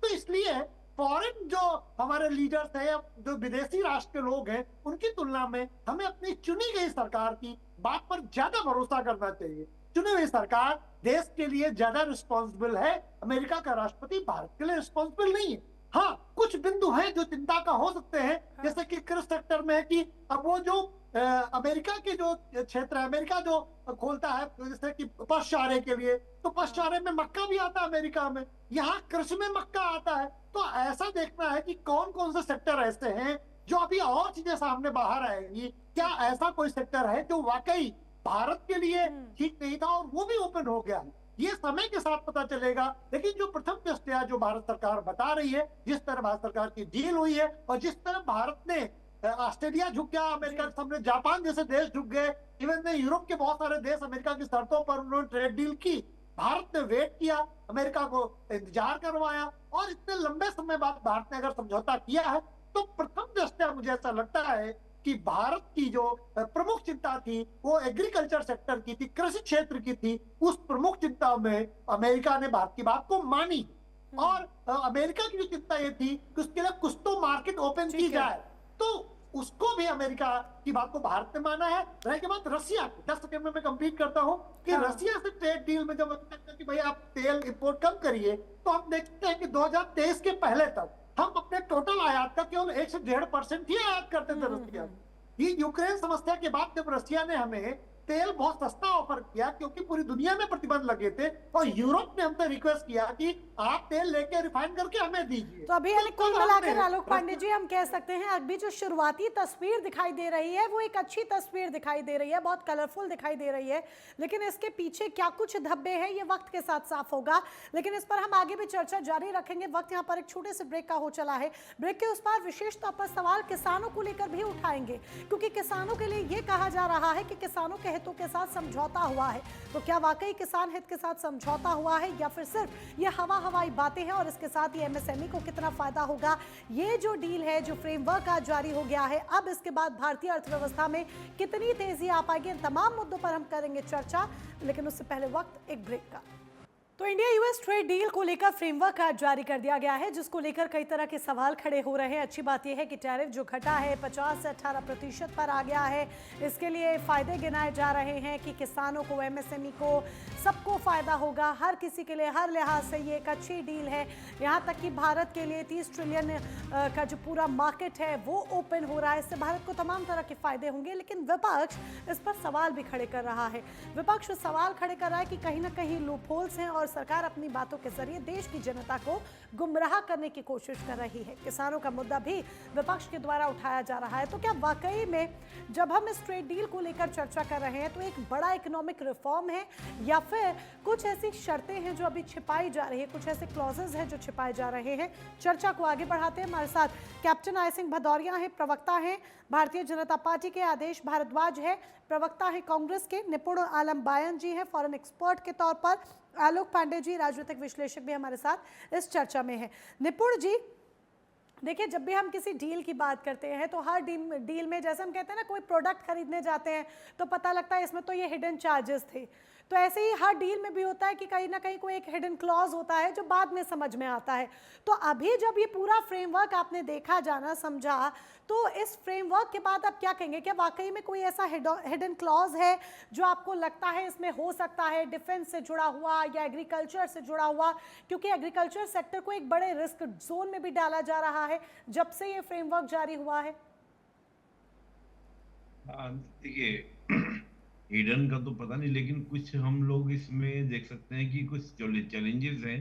तो इसलिए फॉरेन जो हमारे लीडर्स हैं, जो विदेशी राष्ट्र के लोग हैं, उनकी तुलना में हमें अपनी चुनी गई सरकार की बात पर ज्यादा भरोसा करना चाहिए। चुनी हुई सरकार देश के लिए ज्यादा रिस्पॉन्सिबल है, अमेरिका का राष्ट्रपति भारत के लिए रिस्पॉन्सिबल नहीं है। हाँ, कुछ बिंदु हैं जो चिंता का हो सकते हैं, जैसे कि कृषि सेक्टर में है कि अब वो जो अमेरिका के जो क्षेत्र है, अमेरिका जो खोलता है जैसे कि पशुचारे के लिए, तो पशुचारे में मक्का भी आता है अमेरिका में, यहाँ कृषि में मक्का आता है। तो ऐसा देखना है कि कौन कौन से सेक्टर ऐसे हैं जो अभी और चीजें सामने बाहर आएंगी, क्या ऐसा कोई सेक्टर है जो वाकई भारत के लिए ठीक नहीं था और वो भी ओपन हो गया है। ये समय के साथ पता चलेगा, लेकिन जो प्रथम दृष्टया जो भारत सरकार बता रही है, जिस तरह भारत सरकार की डील हुई है और जिस तरह भारत ने, ऑस्ट्रेलिया झुक गया अमेरिका के सामने, जापान जैसे देश झुक गए, इवन यूरोप के बहुत सारे देश अमेरिका की शर्तों पर उन्होंने ट्रेड डील की, भारत ने वेट किया, अमेरिका को इंतजार करवाया और इतने लंबे समय बाद भारत ने अगर समझौता किया है, तो प्रथम दृष्टया मुझे ऐसा लगता है कि भारत की जो प्रमुख चिंता थी वो एग्रीकल्चर सेक्टर की थी, कृषि क्षेत्र की थी। उस प्रमुख चिंता में अमेरिका ने भारत की बात को मानी और अमेरिका की जो चिंता ये थी कि उसके लिए कुछ तो मार्केट ओपन की जाए, तो उसको भी अमेरिका की बात को भारत ने माना है। रह के बात रसिया, 10 सेकंड में मैं कंप्लीट करता हूं कि रसिया से ट्रेड डील में जब कि भाई आप तेल इंपोर्ट कम करिए, तो हम देखते हैं कि 2023 के पहले तक हम अपने टोटल आयात का केवल 1 से 1.5% ही आयात करते थे रसिया। ये यूक्रेन समस्या के बाद जब रसिया ने हमें तेल बहुत सस्ता ऑफर किया, क्योंकि पूरी दुनिया में प्रतिबंध लगे थे, और यूरोप ने हमसे रिक्वेस्ट किया कि आप तेल लेके रिफाइन करके हमें दीजिए।
तो अभी कुल मिलाकर आलोक पांडे जी हम कह सकते हैं अभी जो शुरुआती तस्वीर दिखाई दे रही है वो एक अच्छी तस्वीर दिखाई दे रही है, बहुत कलरफुल दिखाई दे रही है, लेकिन इसके पीछे क्या कुछ धब्बे हैं ये वक्त के साथ साफ होगा। लेकिन इस पर हम आगे भी चर्चा जारी रखेंगे। वक्त यहाँ पर एक छोटे से ब्रेक का हो चला है। ब्रेक के उस पार विशेष तौर पर सवाल किसानों को लेकर भी उठाएंगे, क्योंकि किसानों के लिए ये कहा जा रहा है कि किसानों के हितों के साथ समझौता हुआ है। तो क्या वाकई किसान हित के साथ समझौता हुआ है या फिर सिर्फ ये हवाई बातें हैं, और इसके साथ ही एमएसएमई को कितना फायदा होगा? ये जो डील है, जो फ्रेमवर्क आज जारी हो गया है, अब इसके बाद भारतीय अर्थव्यवस्था में कितनी तेजी आ पाएगी, इन तमाम मुद्दों पर हम करेंगे चर्चा। लेकिन उससे पहले वक्त एक ब्रेक का। तो इंडिया यूएस ट्रेड डील को लेकर फ्रेमवर्क आज जारी कर दिया गया है, जिसको लेकर कई तरह के सवाल खड़े हो रहे हैं। अच्छी बात यह है कि टैरिफ जो घटा है 50 से 18% पर आ गया है। इसके लिए फायदे गिनाए जा रहे हैं कि किसानों को, एमएसएमई को, सबको फायदा होगा। हर किसी के लिए, हर लिहाज से ये एक अच्छी डील है। यहाँ तक कि भारत के लिए 30 ट्रिलियन का जो पूरा मार्केट है वो ओपन हो रहा है। इससे भारत को तमाम तरह के फायदे होंगे। लेकिन विपक्ष इस पर सवाल भी खड़े कर रहा है। विपक्ष सवाल खड़े कर रहा है कि कहीं ना कहीं लूपहोल्स हैं और सरकार अपनी बातों के जरिए देश की जनता को गुमराह करने की कोशिश कर रही है। किसानों का मुद्दा भी विपक्ष के द्वारा उठाया जा रहा है। तो क्या वाकई में जब हम इस ट्रेड डील को लेकर चर्चा कर रहे हैं तो एक बड़ा इकोनॉमिक रिफॉर्म है, या फिर कुछ ऐसी शर्तें हैं जो अभी छिपाई जा रही है, कुछ ऐसे क्लॉजेज हैं जो छिपाए जा रहे हैं? चर्चा को आगे बढ़ाते हैं। हमारे साथ कैप्टन आई सिंह भदौरिया हैं, प्रवक्ता हैं भारतीय जनता पार्टी के। आदेश भारद्वाज है, प्रवक्ता है कांग्रेस के। निपुण आलम बायन जी हैं, फॉरेन एक्सपर्ट के तौर पर। आलोक पांडे जी, राजनीतिक विश्लेषक, भी हमारे साथ इस चर्चा में है। निपुण जी, देखिए, जब भी हम किसी डील की बात करते हैं तो हर डील में, जैसे हम कहते हैं ना, कोई प्रोडक्ट खरीदने जाते हैं तो पता लगता है इसमें तो ये हिडन चार्जेस थे, तो ऐसे ही हर डील में भी होता है कि कहीं ना कहीं कोई एक हिडन क्लॉज होता है जो बाद में समझ में आता है। तो अभी जब ये पूरा फ्रेमवर्क आपने देखा, जाना, समझा, तो इस फ्रेमवर्क के बाद आप क्या कहेंगे? क्या वाकई में कोई ऐसा हिडन क्लॉज है जो आपको लगता है इसमें हो सकता है डिफेंस से जुड़ा हुआ या एग्रीकल्चर से जुड़ा हुआ? क्योंकि एग्रीकल्चर सेक्टर को एक बड़े रिस्क जोन में भी डाला जा रहा है जब से ये फ्रेमवर्क जारी हुआ है।
देखिए, हिडन का तो पता नहीं, लेकिन कुछ हम लोग इसमें देख सकते हैं कि कुछ चैलेंजेस हैं,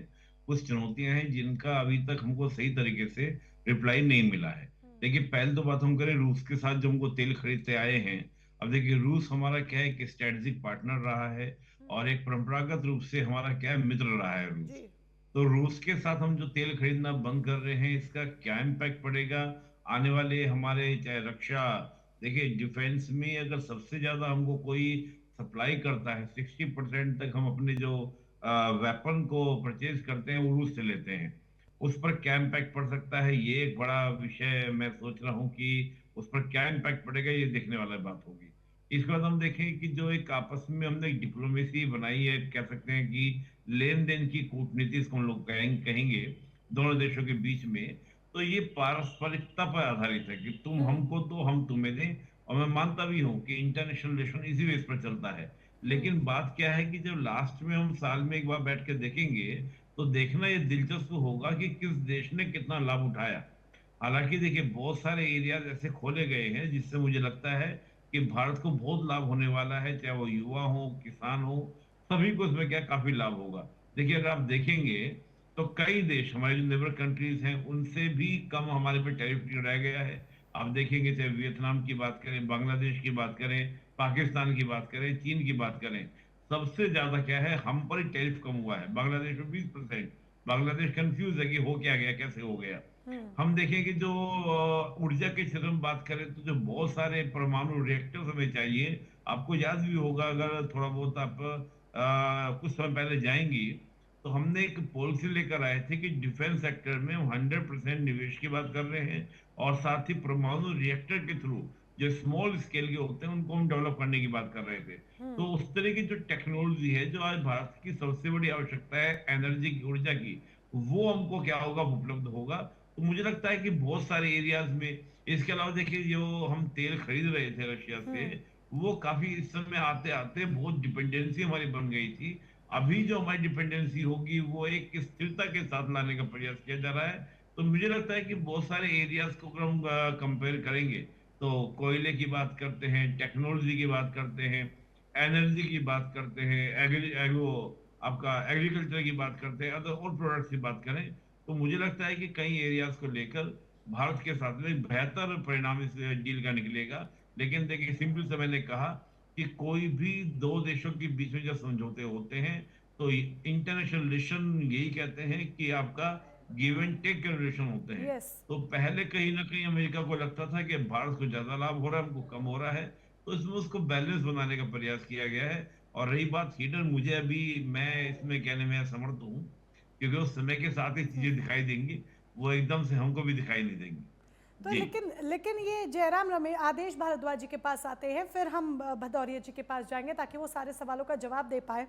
कुछ चुनौतियां हैं जिनका अभी तक हमको सही तरीके से रिप्लाई नहीं मिला है। देखिए, पहले तो बात हम करें रूस के साथ जो हमको तेल खरीदते आए हैं। अब देखिए, रूस हमारा क्या है कि स्ट्रेटेजिक पार्टनर रहा है और एक परंपरागत रूप से हमारा क्या है, मित्र रहा है रूस। तो रूस के साथ हम जो तेल खरीदना बंद कर रहे हैं, इसका क्या इम्पैक्ट पड़ेगा आने वाले हमारे, चाहे रक्षा, देखिए डिफेंस में अगर सबसे ज्यादा हमको कोई सप्लाई करता है, 60% तक हम अपने जो वेपन को परचेज करते हैं वो रूस से लेते हैं, उस पर क्या इम्पैक्ट पड़ सकता है, ये एक बड़ा विषय मैं सोच रहा हूँ कि उस पर क्या इम्पैक्ट पड़ेगा, ये देखने वाला बात होगी। इसके बाद हम देखें कि जो एक आपस में हमने एक डिप्लोमेसी बनाई है, कह सकते हैं कि लेन देन की कूटनीति इसको हम लोग कहेंगे दोनों देशों के बीच में, तो ये पारस्परिकता पर आधारित है कि तुम हमको दो हम तुम्हें दें। और मैं मानता भी हूँ कि इंटरनेशनल रिलेशन इसी बेस पर चलता है, लेकिन बात क्या है कि जब लास्ट में हम साल में एक बार बैठ के देखेंगे तो देखना ये दिलचस्प होगा कि किस देश ने कितना लाभ उठाया। हालांकि देखिए बहुत सारे एरियाज ऐसे खोले गए हैं जिससे मुझे लगता है कि भारत को बहुत लाभ होने वाला है, चाहे वो युवा हो, किसान हो, सभी को इसमें क्या काफी लाभ होगा। देखिए अगर आप देखेंगे तो कई देश हमारे जो नेबर कंट्रीज हैं उनसे भी कम हमारे पे टैरिफ लगाया गया है। आप देखेंगे चाहे वियतनाम की बात करें, बांग्लादेश की बात करें, पाकिस्तान की बात करें, चीन की बात करें, सबसे ज्यादा क्या है हम पर ही टैरिफ कम हुआ है। बांग्लादेश में 20%। बांग्लादेश कंफ्यूज है कि हो क्या गया, कैसे हो गया। हम देखें कि जो ऊर्जा के क्षेत्र में बात करें तो जो बहुत सारे परमाणु रिएक्टर्स हमें चाहिए, आपको याद भी होगा अगर थोड़ा बहुत आप कुछ समय पहले जाएंगी तो हमने एक पॉलिसी लेकर आए थे कि डिफेंस सेक्टर में 100% निवेश की बात कर रहे हैं और साथ ही परमाणु रिएक्टर के थ्रू जो स्मॉल स्केल के होते हैं उनको हम डेवलप करने की बात कर रहे थे। तो उस तरह की जो टेक्नोलॉजी है जो आज भारत की सबसे बड़ी आवश्यकता है एनर्जी की, ऊर्जा की, वो हमको क्या होगा उपलब्ध होगा। तो मुझे लगता है कि बहुत सारे एरियाज में, इसके अलावा देखिए जो हम तेल खरीद रहे थे रशिया से, वो काफी इस समय आते आते बहुत डिपेंडेंसी हमारी बन गई थी। अभी जो हमारी डिपेंडेंसी होगी वो एक स्थिरता के साथ लाने का प्रयास किया जा रहा है। तो मुझे लगता है कि बहुत सारे एरियाज को अगर हम कंपेयर करेंगे तो कोयले की बात करते हैं, टेक्नोलॉजी की बात करते हैं, एनर्जी की बात करते हैं, आपका एग्रीकल्चर की बात करते हैं, अदर और प्रोडक्ट्स की बात करें, तो मुझे लगता है कि कई एरियाज को लेकर भारत के साथ में बेहतर परिणाम इस डील का निकलेगा। लेकिन देखिए सिंपल से मैंने कहा कि कोई भी दो देशों के बीच में जब समझौते होते हैं तो इंटरनेशनल रिलेशन यही कहते हैं कि आपका गिव एंड टेक के रिलेशन होते हैं। तो पहले कहीं ना कहीं अमेरिका को लगता था कि भारत को ज्यादा लाभ हो रहा है, हमको कम हो रहा है, तो इसमें उसको बैलेंस बनाने का प्रयास किया गया है। और रही बात हीटर, मुझे अभी मैं इसमें कहने में असमर्थ हूँ क्योंकि उस समय के साथ ही चीजें दिखाई देंगी, वो एकदम से हमको भी दिखाई नहीं देंगी।
तो लेकिन ये जयराम रमेश, आदेश भारद्वाज जी के पास आते हैं, फिर हम भदौरिया जी के पास जाएंगे ताकि वो सारे सवालों का जवाब दे पाए।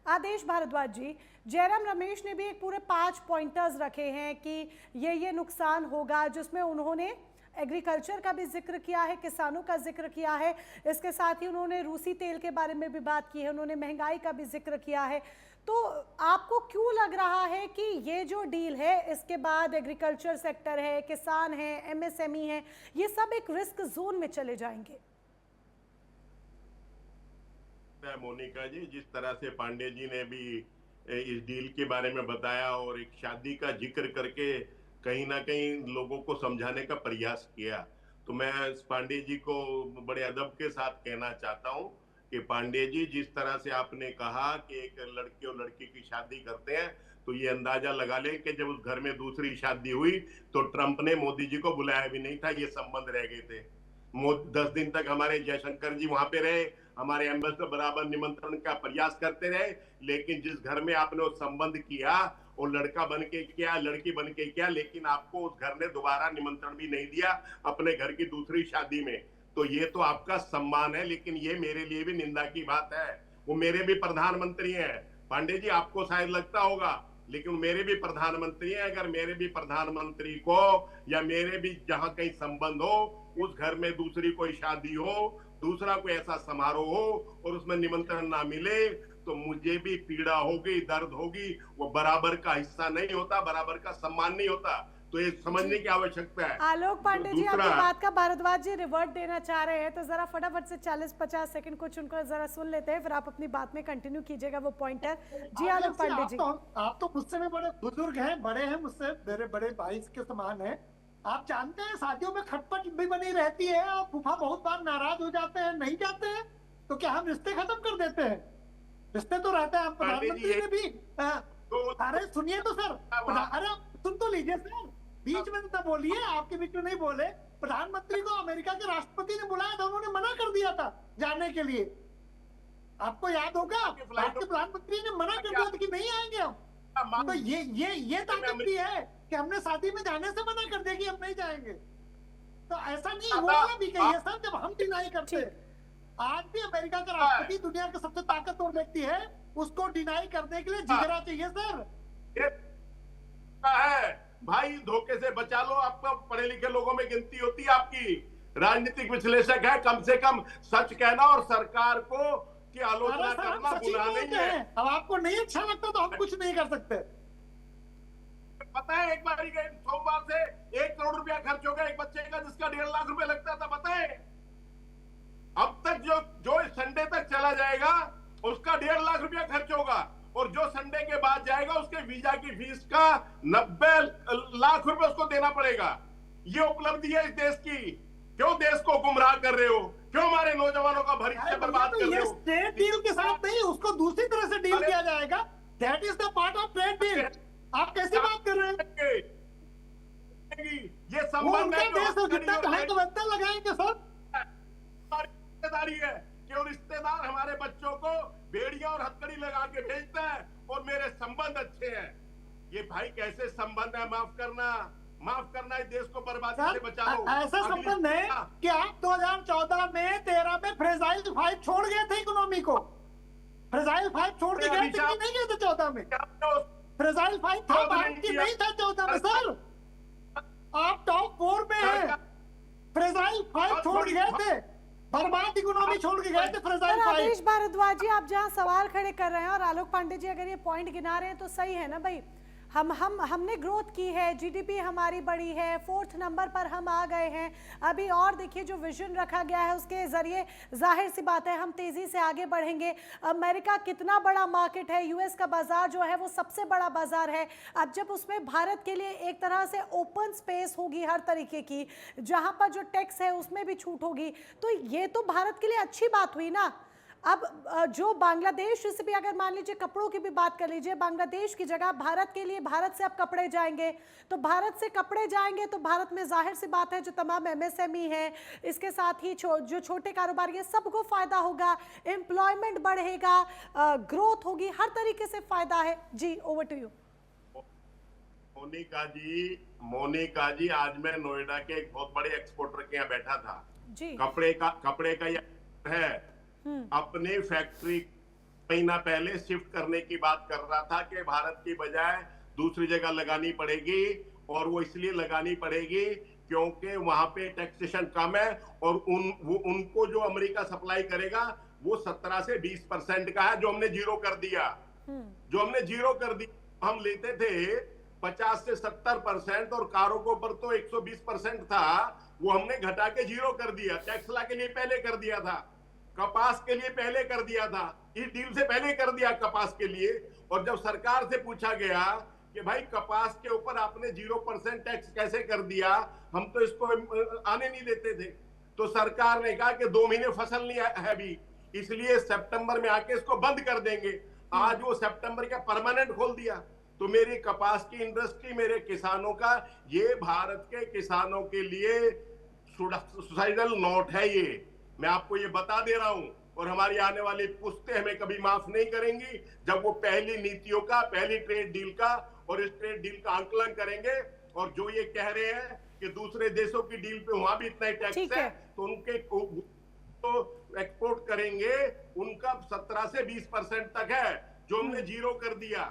आदेश भारद्वाज जी, जयराम रमेश ने भी एक पूरे 5 पॉइंटर्स रखे हैं कि ये नुकसान होगा, जिसमें उन्होंने एग्रीकल्चर का भी जिक्र किया है, किसानों का जिक्र किया है, इसके साथ ही उन्होंने रूसी तेल के बारे में भी बात की है, उन्होंने महंगाई का भी जिक्र किया है। तो आपको क्यों लग रहा है कि ये जो डील है इसके बाद एग्रीकल्चर सेक्टर है, किसान है, एमएसएमई है, ये सब एक रिस्क जोन में चले जाएंगे?
मोनिका जी, जिस तरह से पांडे जी ने भी इस डील के बारे में बताया और एक शादी का जिक्र करके कहीं ना कहीं लोगों को समझाने का प्रयास किया, तो मैं पांडे जी को बड़े अदब के साथ कहना चाहता हूं कि पांडे जी, जिस तरह से आपने कहा कि एक लड़के और लड़की की शादी करते हैं, तो ये अंदाजा लगा लें कि जब उस घर में दूसरी शादी हुई तो ट्रंप ने मोदी जी को बुलाया भी नहीं था, ये संबंध रह गए थे। 10 दिन तक हमारे जयशंकर जी वहां पे रहे, हमारे एम्बेसडर बराबर निमंत्रण का प्रयास करते रहे, लेकिन जिस घर में आपने वो संबंध किया, वो लड़का बन के क्या, लड़की बन के क्या, लेकिन आपको उस घर ने दोबारा निमंत्रण भी नहीं दिया अपने घर की दूसरी शादी में। तो ये तो आपका सम्मान है, लेकिन ये मेरे लिए भी निंदा की बात है। वो मेरे भी प्रधानमंत्री हैं पांडे जी, आपको शायद लगता होगा, लेकिन मेरे भी प्रधानमंत्री हैं। अगर मेरे भी प्रधानमंत्री को या मेरे भी जहां कहीं संबंध हो, उस घर में दूसरी कोई शादी हो, दूसरा कोई ऐसा समारोह हो और उसमें निमंत्रण ना मिले, तो मुझे भी पीड़ा होगी, दर्द होगी। वो बराबर का हिस्सा नहीं होता, बराबर का सम्मान नहीं होता। तो ये समझने की आवश्यकता है।
आलोक पांडे जी, आपकी बात का भारद्वाज जी रिवर्ट देना चाह रहे हैं, तो जरा फटाफट से 40-50 सेकंड कुछ उनको जरा सुन लेते हैं, फिर आप अपनी बात में कंटिन्यू कीजिएगा वो पॉइंटर। जी आलोक पांडे जी,
आप तो मुझसे भी बड़े बुजुर्ग हैं, बड़े हैं मुझसे, मेरे बड़े भाई के समान हैं। आप जानते हैं शादियों में खटपट भी बनी रहती है, और फूफा बहुत बार नाराज हो जाते हैं, नहीं जाते हैं, तो क्या हम रिश्ते खत्म कर देते हैं? रिश्ते तो रहते हैं। प्रधानमंत्री ने भी अरे सुनिए तो सर, अरे सुन तो लीजिए सर, बीच में तो बोलिए, आपके बीच में नहीं बोले। प्रधानमंत्री को अमेरिका के राष्ट्रपति ने बुलाया था, उन्होंने मना कर दिया था जाने के लिए। आपको याद होगा आपके प्रधानमंत्री ने मना कर दिया था कि नहीं आएंगे हम। तो ये ताकत भी है कि हमने शादी में जाने से मना कर दिया कि हम नहीं जाएंगे। तो ऐसा नहीं होगा भी कहीं सर, जब हम डिनाई करते हैं। आज भी अमेरिका का राष्ट्रपति दुनिया का सबसे ताकतवर व्यक्ति है, उसको डिनाई करने के लिए जिगरा चाहिए सर।
है भाई, धोखे से बचा लो। आपका पढ़े लिखे लोगों में गिनती होती है, आपकी राजनीतिक विश्लेषक है, कम से कम सच कहना और सरकार को की आलोचना करना गुनाह नहीं है।
अब आपको नहीं अच्छा लगता तो हम कुछ नहीं कर सकते।
पता है एक बार सोमवार से 1 करोड़ रुपया खर्च हो गया एक बच्चे का, जिसका 1.5 लाख रुपया लगता था। पता है अब तक जो संडे तक चला जाएगा उसका 1.5 लाख रुपया खर्च होगा, और जो संडे के बाद जाएगा उसके वीजा की फीस का 90 लाख रुपए उसको देना पड़ेगा। ये उपलब्धि है इस देश की। क्यों देश को गुमराह कर रहे हो? क्यों हमारे नौजवानों का भविष्य बर्बाद कर रहे हो?
ट्रेड डील के साथ नहीं, उसको दूसरी तरह से डील किया जाएगा। That is the part of trade deal. आप कैसी बात कर रहे हैं?
ये संबंध है,
जितना कहें तो वैसा लगाएंगे सर।
रिश्तेदारी है कि वो रिश्तेदार हमारे बच्चों को बेड़ियां और हथकड़ी लगा के भेजता है और मेरे संबंध अच्छे हैं। ये भाई कैसे संबंध है? माफ करना इस देश को बर्बादी से बचा लो।
ऐसा संबंध है कि आप 2014 में 13 में फ्रेजाइल 5 छोड़ गए थे इकोनॉमी को। फ्रेजाइल 5 छोड़ के गए थे कि नहीं गए थे 14 में? फ्रेजाइल 5 था, बाकी नहीं था 14 में सर। आप टॉप 4 में हैं। फ्रेजाइल 5 छोड़ के गए थे, बर्बाद इकोनॉमी छोड़ के गए थे फ्रेजाइल 5।
आदेश भारद्वाज जी, आप जहां सवाल खड़े कर रहे हैं और आलोक पांडे जी अगर ये पॉइंट गिना रहे हैं तो सही है ना भाई। हमने ग्रोथ की है, जीडीपी हमारी बढ़ी है, 4th नंबर पर हम आ गए हैं। अभी और देखिए जो विजन रखा गया है उसके जरिए जाहिर सी बात है हम तेजी से आगे बढ़ेंगे। अमेरिका कितना बड़ा मार्केट है, यूएस का बाजार जो है वो सबसे बड़ा बाजार है। अब जब उसमें भारत के लिए एक तरह से ओपन स्पेस होगी हर तरीके की, जहां पर जो टैक्स है उसमें भी छूट होगी, तो ये तो भारत के लिए अच्छी बात हुई ना। अब जो बांग्लादेश से भी अगर मान लीजिए कपड़ों की भी बात कर लीजिए, बांग्लादेश की जगह भारत के लिए भारत से अब कपड़े जाएंगे, तो भारत से कपड़े जाएंगे तो भारत में जाहिर सी बात है जो तमाम एमएसएमई है, इसके साथ ही जो छोटे कारोबार है सबको फायदा होगा, एम्प्लॉयमेंट बढ़ेगा, ग्रोथ होगी, हर तरीके से फायदा है। जी ओवर टू यू।
मोनिका जी, आज मैं नोएडा के एक बहुत बड़े एक्सपोर्टर के यहाँ बैठा था
जी।
कपड़े का ये है, अपनी फैक्ट्री महीना पहले शिफ्ट करने की बात कर रहा था कि भारत की बजाय दूसरी जगह लगानी पड़ेगी, और वो इसलिए लगानी पड़ेगी क्योंकि वहां पे टैक्सेशन कम है, और उनको जो अमेरिका सप्लाई करेगा वो 17 से 20% का है, जो हमने जीरो कर दिया। हम लेते थे 50 से 70%, और कारों के ऊपर तो 120% था, वो हमने घटा के जीरो कर दिया। टैक्स ला के लिए पहले कर दिया था, कपास के लिए पहले कर दिया था, इस डील से पहले कर दिया कपास के लिए। और जब सरकार से पूछा गया कि भाई कपास के ऊपर आपने 0% टैक्स कैसे कर दिया, हम तो इसको आने नहीं देते थे, तो सरकार ने कहा कि 2 महीने फसल नहीं है अभी, इसलिए सितंबर में आके इसको बंद कर देंगे। आज वो सितंबर का परमानेंट खोल दिया। तो मेरी कपास की इंडस्ट्री, मेरे किसानों का, ये भारत के किसानों के लिए सुसाइडल नोट है। ये मैं आपको ये बता दे रहा हूं, और हमारी आने वाली पुश्तें हमें कभी माफ नहीं करेंगी जब वो पहली नीतियों का, पहली ट्रेड डील का और इस ट्रेड डील का आंकलन करेंगे। और जो ये कह रहे हैं कि दूसरे देशों की डील पे वहां भी इतना ही टैक्स है, तो उनके तो एक्सपोर्ट करेंगे, उनका 17 से 20% तक है, जो हमने जीरो कर दिया।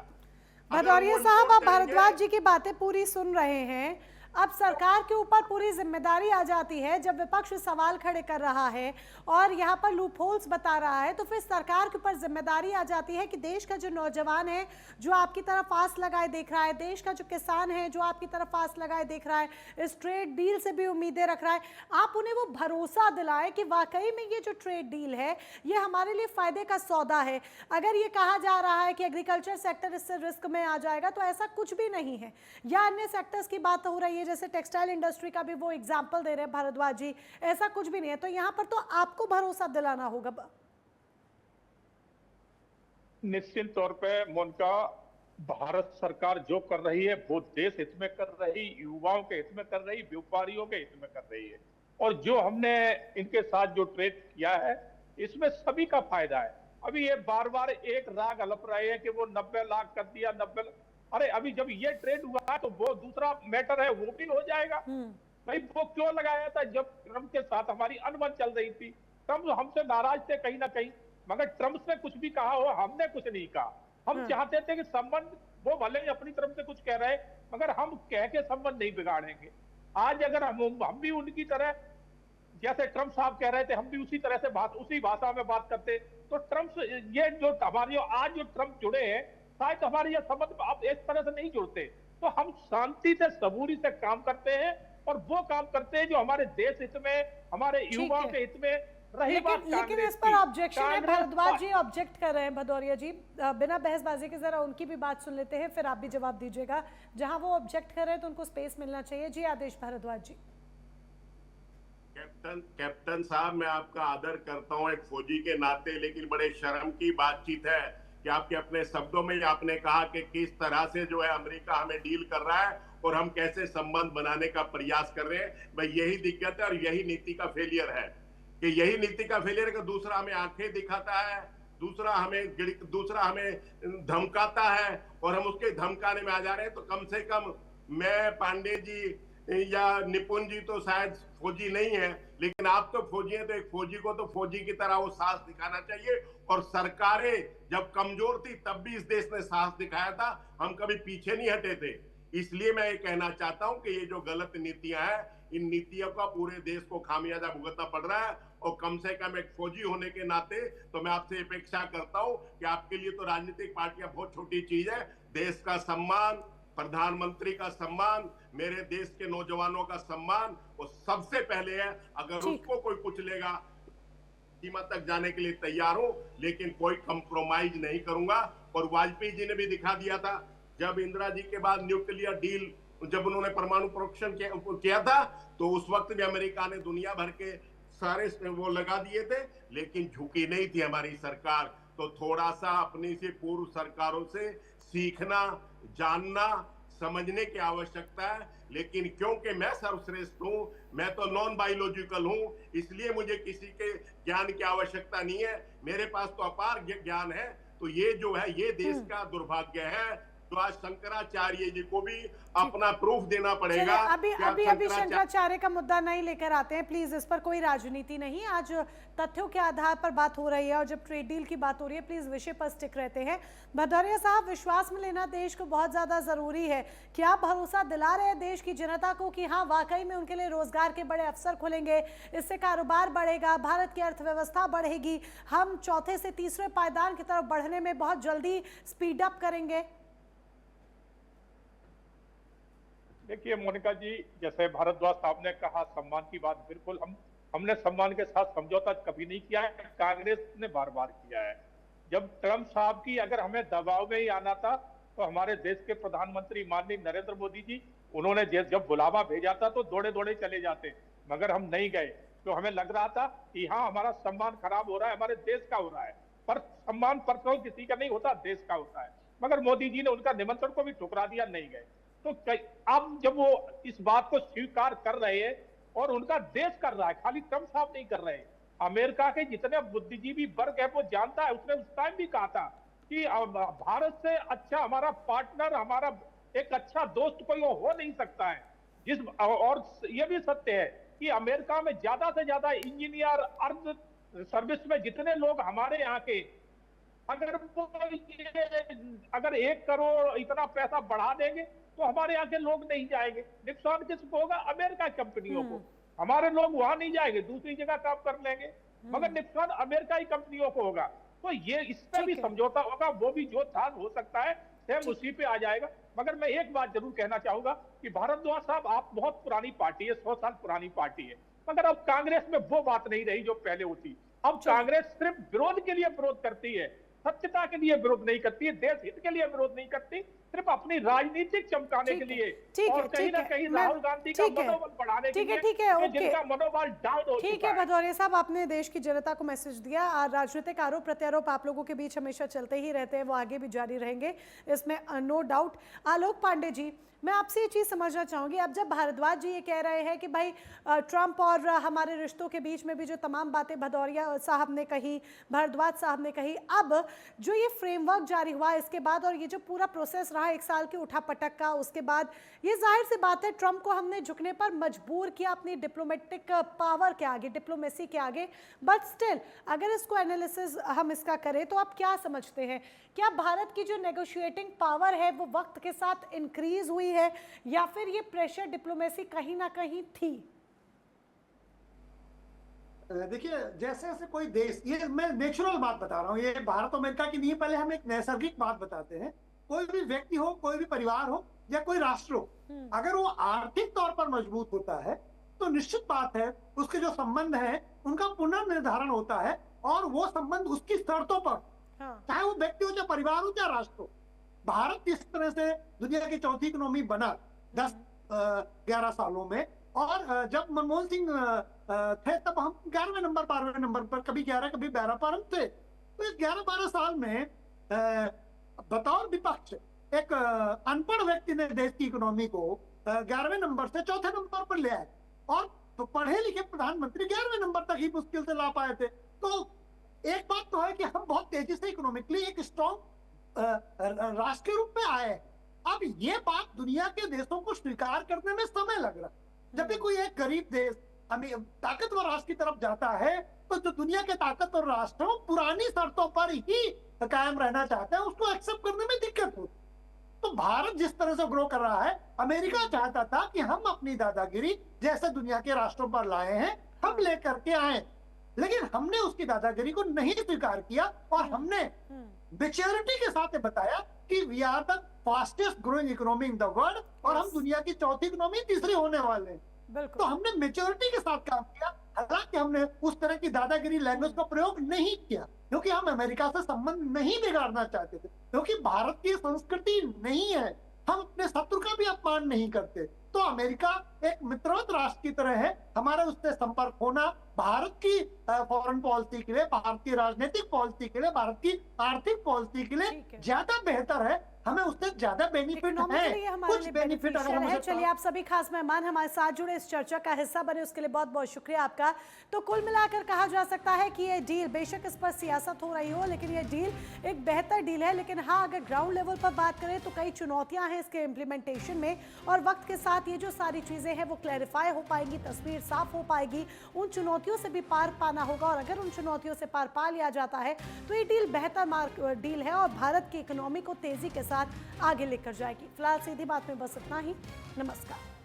भदौरिया साहब, आप भारद्वाज जी की बातें पूरी सुन रहे हैं। अब सरकार के ऊपर पूरी जिम्मेदारी आ जाती है जब विपक्ष सवाल खड़े कर रहा है और यहाँ पर लूपहोल्स बता रहा है, तो फिर सरकार के ऊपर जिम्मेदारी आ जाती है कि देश का जो नौजवान है जो आपकी तरफ आस लगाए देख रहा है, देश का जो किसान है जो आपकी तरफ आस लगाए देख रहा है, इस ट्रेड डील से भी उम्मीदें रख रहा है, आप उन्हें वो भरोसा दिलाएं कि वाकई में ये जो ट्रेड डील है ये हमारे लिए फायदे का सौदा है। अगर ये कहा जा रहा है कि एग्रीकल्चर सेक्टर इससे रिस्क में आ जाएगा, तो ऐसा कुछ भी नहीं है, या अन्य सेक्टर्स की बात हो रही है जैसे टेक्सटाइल इंडस्ट्री का भी वो एग्जांपल दे रहे हैं भारद्वाज जी, ऐसा कुछ भी नहीं है। तो यहाँ पर तो आपको भरोसा दिलाना होगा।
निश्चित तौर पे मोनिका, भारत सरकार जो कर रही है वो देश हित में कर रही, युवाओं के हित में कर रही, व्यापारियों के हित में कर रही है। और जो हमने इनके साथ जो ट्रेड किया है इसमें सभी का फायदा है। अभी ये बार बार एक राग हलप रहे हैं कि वो 90 लाख कर दिया 90 लाख। अरे अभी जब ये ट्रेड हुआ तो वो दूसरा मैटर है, वो भी हो जाएगा। भाई वो क्यों लगाया था जब ट्रंप के साथ हमारी अनबन चल रही थी? ट्रंप हमसे नाराज थे कहीं ना कहीं, मगर ट्रंप ने कुछ भी कहा हो, हमने कुछ नहीं कहा। हम चाहते थे कि संबंध, वो भले ही अपनी तरफ से कुछ कह रहे, मगर हम कह के संबंध नहीं बिगाड़ेंगे। आज अगर हम भी उनकी तरह, जैसे ट्रंप साहब कह रहे थे, हम भी उसी तरह से उसी भाषा में बात करते, तो ट्रंप ये जो हमारी आज जो ट्रंप जुड़े हैं, शायद हमारे ये संबंध अब इस तरह से नहीं जुड़ते। तो हम शांति से सबूरी से काम करते हैं और वो काम करते हैं जो हमारे देश हित में, हमारे युवाओं के हित में। रही बात
लेकिन इस पर ऑब्जेक्शन है, भारद्वाज जी ऑब्जेक्ट कर रहे हैं। भदौरिया जी, बिना बहसबाजी के जरा उनकी भी बात सुन लेते हैं, फिर आप भी जवाब दीजिएगा। जहां वो ऑब्जेक्ट कर रहे हैं तो उनको स्पेस मिलना चाहिए। जी आदेश भारद्वाज जी।
कैप्टन साहब, मैं आपका आदर करता हूं एक फौजी के नाते, लेकिन बड़े शर्म की बातचीत है कि आपके अपने शब्दों में आपने कहा कि किस तरह से जो है अमेरिका हमें डील कर रहा है और हम कैसे संबंध बनाने का प्रयास कर रहे हैं। भाई यही दिक्कत है और यही नीति का फेलियर है कि यही नीति का फेलियर है कि दूसरा हमें आंखें दिखाता है, दूसरा हमें धमकाता है और हम उसके धमकाने में आ जा रहे हैं। तो कम से कम मैं, पांडे जी या निपुण जी तो शायद फौजी नहीं है, लेकिन आप तो फौजी हैं, तो एक फौजी को तो फौजी की तरह वो साहस दिखाना चाहिए। और सरकारें जब कमजोर थी तब भी इस देश ने साहस दिखाया था, हम कभी पीछे नहीं हटे थे। इसलिए मैं ये कहना चाहता हूं कि ये जो गलत नीतियां हैं, इन नीतियों का पूरे देश को खामियाजा भुगतना पड़ रहा है। और कम से कम एक फौजी होने के नाते तो मैं आपसे अपेक्षा करता हूं कि आपके लिए तो राजनीतिक पार्टियां बहुत छोटी चीज है। देश का सम्मान, प्रधानमंत्री का सम्मान, मेरे देश के नौजवानों का सम्मान वो सबसे पहले है। अगर उसको कोई कुछ लेगा, सीमा तक जाने के लिए तैयार हूं, लेकिन कोई कंप्रोमाइज नहीं करूंगा। और वाजपेयी जी ने भी दिखा दिया था, जब इंदिरा जी के बाद न्यूक्लियर डील, जब उन्होंने परमाणु परीक्षण किया था, तो उस वक्त भी अमेरिका ने दुनिया भर के सारे वो लगा दिए थे, लेकिन झुकी नहीं थी हमारी सरकार। तो थोड़ा सा अपनी से पूर्व सरकारों से सीखना, जानना, समझने की आवश्यकता है। लेकिन क्योंकि मैं सर्वश्रेष्ठ हूं, मैं तो नॉन बायोलॉजिकल हूं, इसलिए मुझे किसी के ज्ञान की आवश्यकता नहीं है। मेरे पास तो अपार ज्ञान है। तो ये जो है, ये देश का दुर्भाग्य है। तो आज शंकराचार्य जी को भी अपना प्रूफ देना पड़ेगा।
अभी शंकराचार्य का मुद्दा नहीं लेकर आते हैं प्लीज, इस पर कोई राजनीति नहीं, आज तथ्यों के आधार पर बात हो रही है। और जब ट्रेड डील की बात हो रही है, प्लीज विषय पर स्टिक रहते हैं। भदौरिया साहब, विश्वास में लेना देश को बहुत ज्यादा जरूरी है। क्या आप भरोसा दिला रहे हैं देश की जनता को कि हाँ वाकई में उनके लिए रोजगार के बड़े अवसर खुलेंगे, इससे कारोबार बढ़ेगा, भारत की अर्थव्यवस्था बढ़ेगी, हम चौथे से तीसरे पायदान की तरफ बढ़ने में बहुत जल्दी स्पीड अप करेंगे?
देखिए मोनिका जी, जैसे भारद्वाज साहब ने कहा, सम्मान की बात, बिल्कुल हमने सम्मान के साथ समझौता कभी नहीं किया है, कांग्रेस ने बार बार किया है। जब ट्रंप साहब की अगर हमें दबाव में ही आना था, तो हमारे देश के प्रधानमंत्री माननीय नरेंद्र मोदी जी, उन्होंने जब बुलावा भेजा था तो दौड़े दौड़े चले जाते, मगर हम नहीं गए। तो हमें लग रहा था कि हाँ हमारा सम्मान खराब हो रहा है, हमारे देश का हो रहा है। पर सम्मान पर्सनल किसी का नहीं होता, देश का होता है। मगर मोदी जी ने उनका निमंत्रण को भी ठुकरा दिया, नहीं गए। तो अब जब वो इस बात को स्वीकार कर रहे हैं और उनका देश कर रहा है, खाली ट्रंप साहब नहीं कर रहे हैं, अमेरिका के जितने बुद्धिजीवी वर्ग है वो जानता है। उसने उस टाइम भी कहा था कि भारत से अच्छा हमारा पार्टनर, हमारा एक अच्छा दोस्त कोई हो नहीं सकता है। और ये भी सत्य है कि अमेरिका में ज्यादा से ज्यादा इंजीनियर, अर्ध सर्विस में जितने लोग हमारे यहाँ के, अगर 1 करोड़ इतना पैसा बढ़ा देंगे तो हमारे यहाँ के लोग नहीं जाएंगे। नुकसान किसको होगा? अमेरिका कंपनियों को। हमारे लोग वहां नहीं जाएंगे, दूसरी जगह काम कर लेंगे, मगर नुकसान अमेरिकाई कंपनियों को होगा। तो ये इस पे भी समझौता होगा, वो भी जो था हो सकता है सेम उसी पे आ जाएगा। मगर मैं एक बात जरूर कहना चाहूंगा कि भारद्वाज साहब, आप बहुत पुरानी पार्टी है, 100 साल पुरानी पार्टी है, मगर अब कांग्रेस में वो बात नहीं रही जो पहले होती। अब कांग्रेस सिर्फ विरोध के लिए विरोध करती है, सत्यता के लिए विरोध नहीं करती है, देश हित के लिए विरोध नहीं करती। सिर्फ अपनी राजनीतिक चमकाने के लिए और कहीं ना कहीं राहुल गांधी का मनोबल बढ़ाने के लिए, जिनका मनोबल डाउन हो चुका है।
ठीक है भदौरिया साहब, आपने देश की जनता को मैसेज दिया। राजनीतिक आरोप प्रत्यारोप आप लोगों के बीच हमेशा चलते ही रहते हैं, वो आगे भी जारी रहेंगे, इसमें नो डाउट। आलोक पांडे जी, मैं आपसे ये चीज़ समझना चाहूँगी, अब जब भारद्वाज जी ये कह रहे हैं कि भाई ट्रंप और हमारे रिश्तों के बीच में भी जो तमाम बातें भदौरिया साहब ने कही, भारद्वाज साहब ने कही, अब जो ये फ्रेमवर्क जारी हुआ इसके बाद और ये जो पूरा प्रोसेस रहा 1 साल के उठापटक का, उसके बाद ये जाहिर सी बात है ट्रंप को हमने झुकने पर मजबूर किया अपनी डिप्लोमेटिक पावर के आगे, डिप्लोमेसी के आगे। बट स्टिल अगर इसको एनालिसिस हम इसका करें तो आप क्या समझते हैं, क्या भारत की जो नेगोशिएटिंग पावर है वो वक्त के साथ इंक्रीज हुई है या फिर ये प्रेशर डिप्लोमेसी कहीं ना कहीं थी?
देखिए, जैसे जैसे कोई देश, ये मैं नेचुरल बात बता रहा हूँ, ये भारत अमेरिका की नहीं, पहले हम एक नैसर्गिक बात बताते हैं। कोई भी व्यक्ति हो, कोई भी परिवार हो या कोई राष्ट्र हो, अगर वो आर्थिक तौर पर मजबूत होता है तो निश्चित बात है उसके जो संबंध है उनका पुनर्निर्धारण होता है, और वो संबंध उसकी शर्तों पर, चाहे वो व्यक्ति हो, चाहे परिवार हो, चाहे राष्ट्र हो। भारत जिस तरह से दुनिया की चौथी इकोनॉमी बना 10-11 सालों में, और जब मनमोहन सिंह थे तब हम 11वें नंबर 12वें नंबर पर, कभी 11 कभी 12 पर हम थे। तो इस 11-12 साल में बतौर विपक्ष एक अनपढ़ व्यक्ति ने देश की इकोनॉमी को 11वें नंबर से चौथे नंबर पर ले आए, और तो पढ़े लिखे प्रधानमंत्री 11वें नंबर तक ही मुश्किल से ला पाए थे। तो एक बात तो है कि हम बहुत तेजी से इकोनॉमिकली एक स्ट्रॉन्ग राष्ट्र के रूप में आए। अब ये बात दुनिया के देशों को स्वीकार करने में समय लग रहा है। जब भी कोई एक गरीब देश ताकतवर राष्ट्र की तरफ जाता है तो जो दुनिया के ताकतवर राष्ट्र हो पुरानी शर्तों पर ही कायम रहना चाहते हैं, उसको एक्सेप्ट करने में दिक्कत होती। तो भारत जिस तरह से ग्रो कर रहा है, अमेरिका चाहता था कि हम अपनी दादागिरी जैसे दुनिया के राष्ट्रों पर लाए हैं हम लेकर के आए, लेकिन हमने उसकी दादागिरी को नहीं स्वीकार किया और हमने मैच्योरिटी के साथ बताया कि we are the fastest growing economy in the world, और हम दुनिया की चौथी इकोनॉमी तीसरी होने वाले हैं। तो हमने मैच्योरिटी के साथ काम किया, हालांकि हमने उस तरह की दादागिरी लैंग्वेज का प्रयोग नहीं किया, क्योंकि हम अमेरिका से संबंध नहीं बिगाड़ना चाहते थे, क्योंकि भारत की संस्कृति नहीं है, हम अपने शत्रु का भी अपमान नहीं करते। तो अमेरिका एक मित्रवत राष्ट्र की तरह है, हमारा उससे संपर्क होना भारत की फॉरेन पॉलिसी के लिए, भारत की राजनीतिक पॉलिसी के लिए, भारत की आर्थिक पॉलिसी के लिए ज्यादा बेहतर है, हमें उससे ज्यादा बेनिफिट है, कुछ बेनिफिट
है। चलिए, आप सभी खास मेहमान हमारे साथ जुड़े, इस चर्चा का हिस्सा बने, उसके लिए बहुत बहुत शुक्रिया आपका। तो कुल मिलाकर कहा जा सकता है कि ये डील, बेशक इस पर सियासत हो रही हो, लेकिन ये डील एक बेहतर डील है। लेकिन हाँ, अगर ग्राउंड लेवल पर बात करें तो कई चुनौतियां हैं इसके इम्प्लीमेंटेशन में, और वक्त के साथ ये जो सारी चीजें हैं वो क्लैरिफाई हो पाएंगी, तस्वीर साफ हो पाएगी। उन चुनौतियों से भी पार पाना होगा, और अगर उन चुनौतियों से पार पा लिया जाता है तो ये डील बेहतर डील है और भारत की इकोनॉमी को तेजी के साथ आगे लेकर जाएगी। फिलहाल सीधी बात में बस इतना ही। नमस्कार।